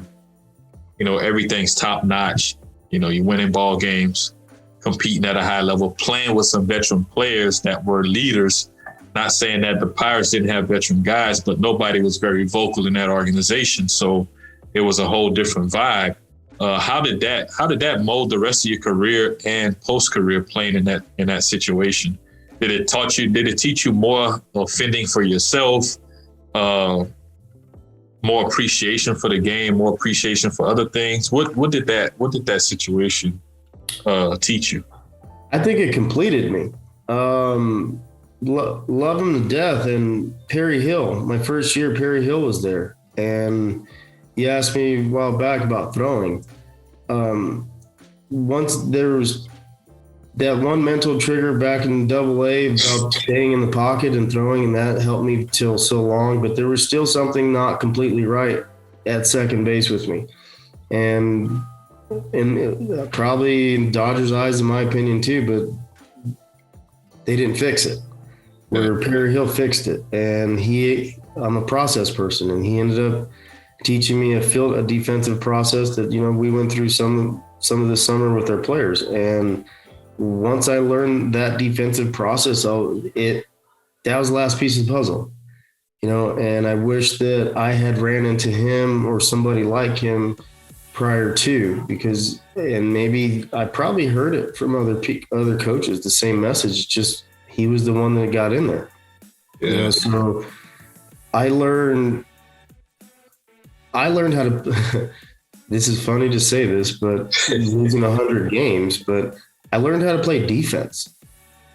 everything's top notch, you winning ball games, competing at a high level, playing with some veteran players that were leaders. Not saying that the Pirates didn't have veteran guys, but nobody was very vocal in that organization. So it was a whole different vibe. How did that mold the rest of your career and post-career playing in that situation? Did it teach you more of fending for yourself, more appreciation for the game, more appreciation for other things? What did that situation teach you? I think it completed me. Love him to death. And Perry Hill, my first year, Perry Hill was there, and he asked me a while back about throwing. Once there was that one mental trigger back in AA about staying in the pocket and throwing, and that helped me till so long, but there was still something not completely right at second base with me. And probably in Dodgers' eyes, in my opinion too, but they didn't fix it. Where Perry Hill fixed it. And I'm a process person, and he ended up teaching me a defensive process that, we went through some of the summer with our players. And once I learned that defensive process, that was the last piece of the puzzle, and I wish that I had ran into him or somebody like him prior to, and maybe I probably heard it from other coaches, the same message, just he was the one that got in there. Yeah. So I learned how to, this is funny to say this, but losing 100 games, but I learned how to play defense.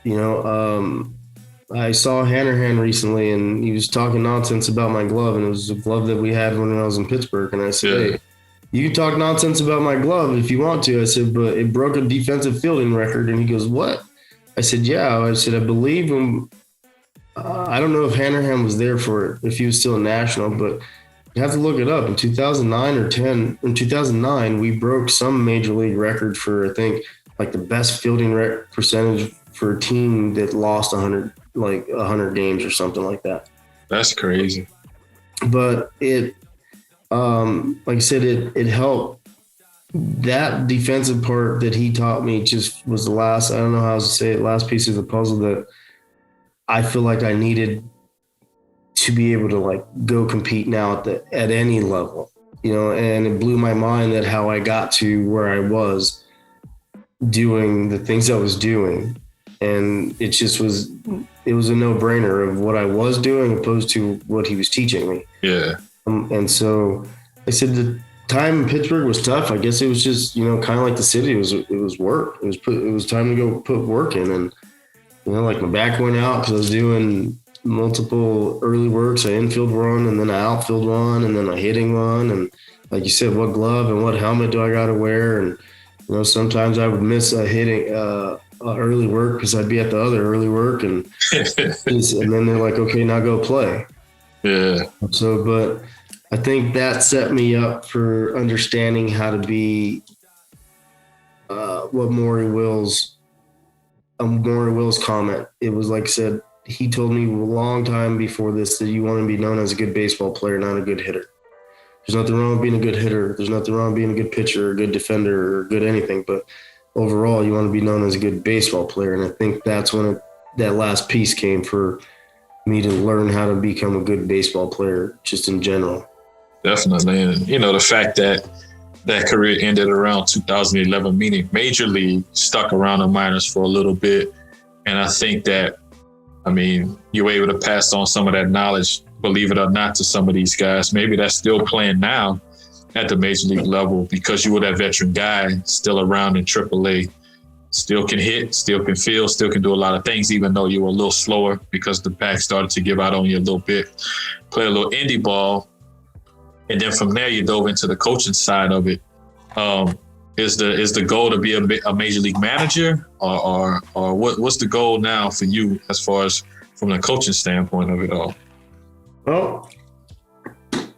I saw Hanrahan recently, and he was talking nonsense about my glove, and it was a glove that we had when I was in Pittsburgh. And I said, Hey, you can talk nonsense about my glove if you want to. I said, but it broke a defensive fielding record. And he goes, what? I said, yeah. I said, I believe him. I don't know if Hanrahan was there for it, if he was still a national, but you have to look it up. In 2009 or 10, in 2009, we broke some major league record for, I think, like the best fielding percentage for a team that lost 100 games or something like that. That's crazy. But it, like I said, it helped. That defensive part that he taught me just was the last, I don't know how to say it, last piece of the puzzle that I feel like I needed to be able to like go compete now at any level, and it blew my mind that how I got to where I was doing the things I was doing. And it was a no-brainer of what I was doing opposed to what he was teaching me. Yeah. And so I said the time in Pittsburgh was tough. I guess it was just, kind of like the city. It was work. It was time to go put work in. And, like my back went out because I was doing multiple early works, an infield one, and then an outfield one, and then a hitting one. And like you said, what glove and what helmet do I got to wear? And, sometimes I would miss a hitting, early work because I'd be at the other early work. And then they're like, okay, now go play. Yeah. So, but I think that set me up for understanding how to be what Maury Will's comment. It was like I said, he told me a long time before this that you want to be known as a good baseball player, not a good hitter. There's nothing wrong with being a good hitter. There's nothing wrong with being a good pitcher or a good defender or good anything. But overall, you want to be known as a good baseball player. And I think that's when that last piece came for me to learn how to become a good baseball player just in general. Definitely. And, the fact that career ended around 2011, meaning Major League, stuck around the minors for a little bit. And I think that, you were able to pass on some of that knowledge, believe it or not, to some of these guys. Maybe that's still playing now at the Major League level because you were that veteran guy still around in AAA. Still can hit, still can feel, still can do a lot of things, even though you were a little slower because the back started to give out on you a little bit. Play a little indie ball. And then from there, you dove into the coaching side of it. Is the goal to be a major league manager, or what's the goal now for you as far as from the coaching standpoint of it all? Well, I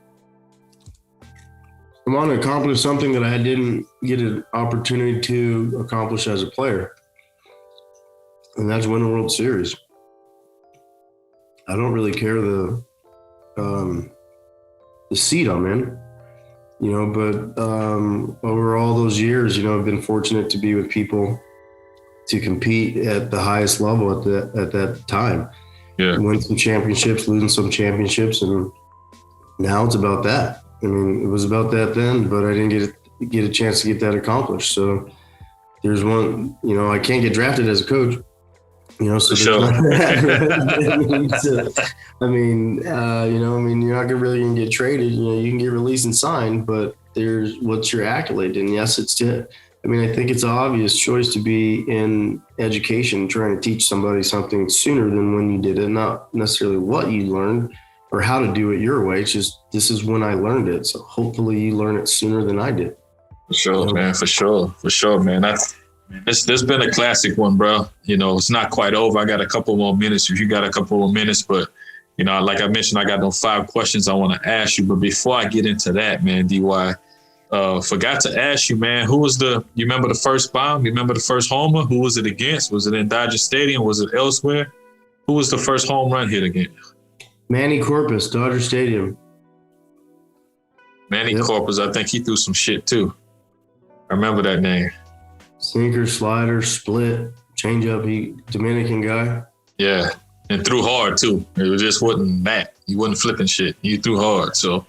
want to accomplish something that I didn't get an opportunity to accomplish as a player, and that's win a World Series. I don't really care the seat I'm in. But over all those years, I've been fortunate to be with people to compete at the highest level at that time. Yeah. Win some championships, losing some championships, and now it's about that. It was about that then, but I didn't get a chance to get that accomplished. So there's one, I can't get drafted as a coach. So sure. You're not really gonna get traded. You can get released and signed, but what's your accolade? And yes, I think it's an obvious choice to be in education, trying to teach somebody something sooner than when you did it, not necessarily what you learned or how to do it your way. It's just, this is when I learned it. So hopefully you learn it sooner than I did. For sure, man. For sure, man. This been a classic one, bro. It's not quite over. I got a couple more minutes. If you got a couple more minutes, but like I mentioned, I got those 5 questions I want to ask you. But before I get into that, man, DY, forgot to ask you, man, you remember the first bomb? You remember the first homer? Who was it against? Was it in Dodger Stadium? Was it elsewhere? Who was the first home run hit against? Manny Corpus, Dodger Stadium. Manny Corpus, I think he threw some shit too. I remember that name. Sinker, slider, split, changeup. Dominican guy. Yeah, and threw hard too. It just wasn't that. He wasn't flipping shit. He threw hard. So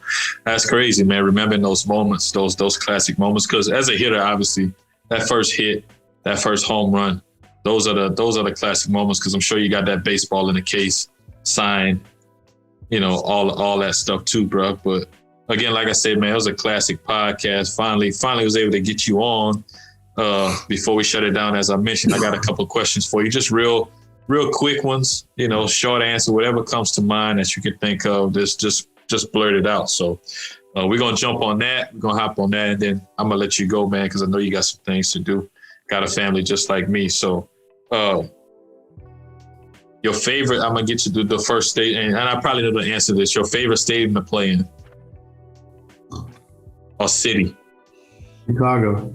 that's crazy, man. Remembering those moments, those classic moments. Because as a hitter, obviously, that first hit, that first home run, those are the classic moments. Because I'm sure you got that baseball in the case, signed, all that stuff too, bro. But again, like I said, man, it was a classic podcast. Finally was able to get you on. Before we shut it down, as I mentioned, I got a couple of questions for you. Just real quick ones, short answer, whatever comes to mind that you can think of, just blurt it out. So we're going to jump on that. We're going to hop on that, and then I'm going to let you go, man, because I know you got some things to do. Got a family just like me. So your favorite, I'm going to get you to the first state, and I probably know the answer to this. Your favorite stadium to play in? Or city? Chicago.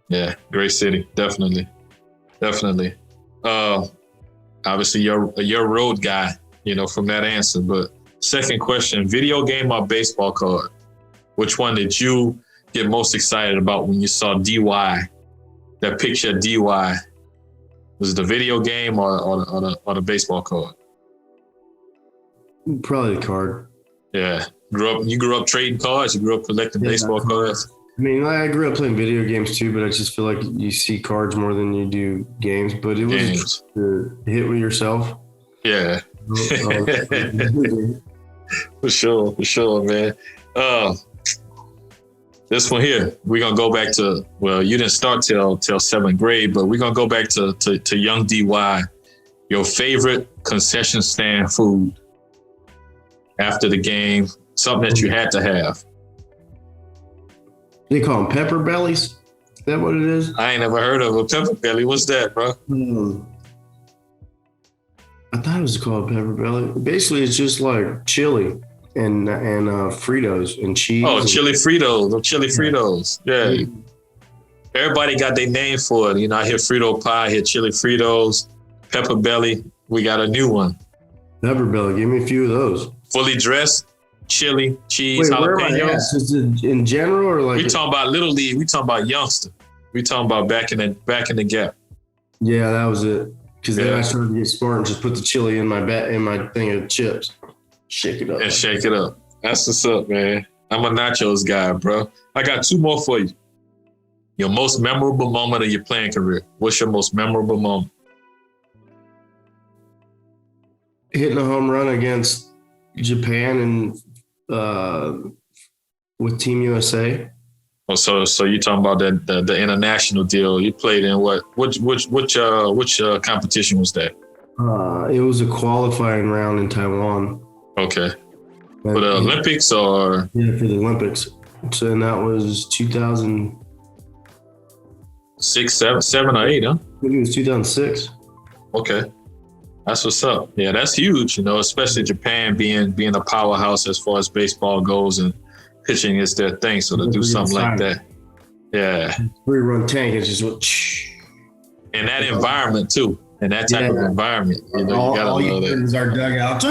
Yeah, great city. Definitely. Obviously, you're a road guy, from that answer. But second question, video game or baseball card? Which one did you get most excited about when you saw DY, that picture of DY? Was it the video game or the baseball card? Probably the card. Yeah. You grew up trading cards? You grew up collecting baseball cards? I mean, I grew up playing video games too, but I just feel like you see cards more than you do games. But it was to hit with yourself. Yeah. For sure, man. This one here, we're gonna go back to, well, you didn't start till 7th grade, but we're gonna go back to young DY. Your favorite concession stand food after the game, something that you had to have. They call them pepper bellies. Is that what it is? I ain't never heard of a pepper belly. What's that, bro? I thought it was called pepper belly. Basically, it's just like chili and Fritos and cheese. Oh, chili Fritos. Chili Fritos. Yeah. Everybody got their name for it. You know, I hear Frito pie, I hear chili Fritos, pepper belly. We got a new one. Pepper belly. Give me a few of those. Fully dressed, chili, cheese, jalapenos. Is it in general or like? We talking about Little League. We talking about youngster. We talking about back in the gap. Yeah, that was it. Because then I started to get smart and just put the chili in my thing of chips. Shake it up. And shake it up. That's what's up, man. I'm a nachos guy, bro. I got 2 more for you. Your most memorable moment of your playing career. What's your most memorable moment? Hitting a home run against Japan and with Team USA. Oh, so you talking about the international deal? You played in what? Which competition was that? It was a qualifying round in Taiwan. Okay. For the Olympics or? Yeah, for the Olympics. So and that was 2006, 7 or 8, huh? I think it was 2006. Okay. That's what's up. Yeah, that's huge, you know, especially Japan being a powerhouse as far as baseball goes, and pitching is their thing. So to do something like that. Yeah. 3-run tank is just what. In that environment too. In that type of environment. You know, you gotta love that. Is our dugout.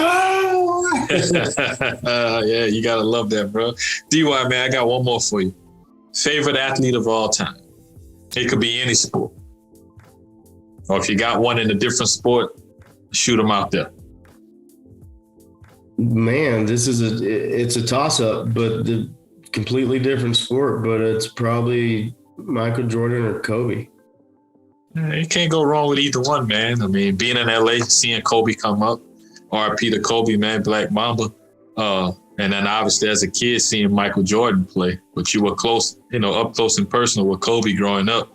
Yeah, you gotta love that, bro. DY, man, I got one more for you. Favorite athlete of all time. It could be any sport. Or if you got one in a different sport, shoot them out there. Man, it's a toss-up, but the completely different sport, but it's probably Michael Jordan or Kobe. You can't go wrong with either one, man. I mean, being in LA, seeing Kobe come up, RIP to Kobe, man, Black Mamba. And then obviously as a kid, seeing Michael Jordan play, but you were close, you know, up close and personal with Kobe growing up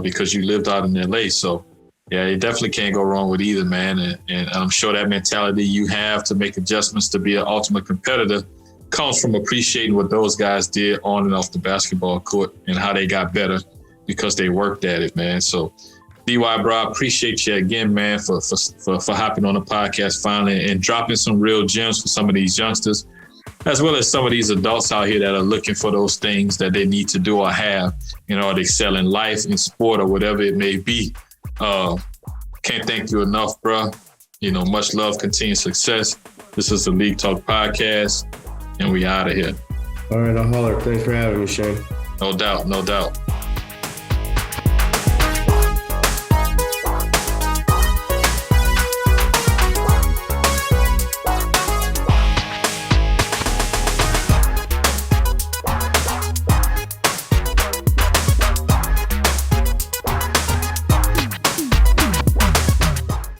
because you lived out in LA. So yeah, you definitely can't go wrong with either, man. And I'm sure that mentality you have to make adjustments to be an ultimate competitor comes from appreciating what those guys did on and off the basketball court and how they got better because they worked at it, man. So DY, bro, I appreciate you again, man, for hopping on the podcast finally and dropping some real gems for some of these youngsters, as well as some of these adults out here that are looking for those things that they need to do or have in order to excel in life, in sport, or whatever it may be. Can't thank you enough, bro. You know, much love, continued success. This is the League Talk Podcast, and we out of here. All right, I'll holler. Thanks for having me, Shane. No doubt.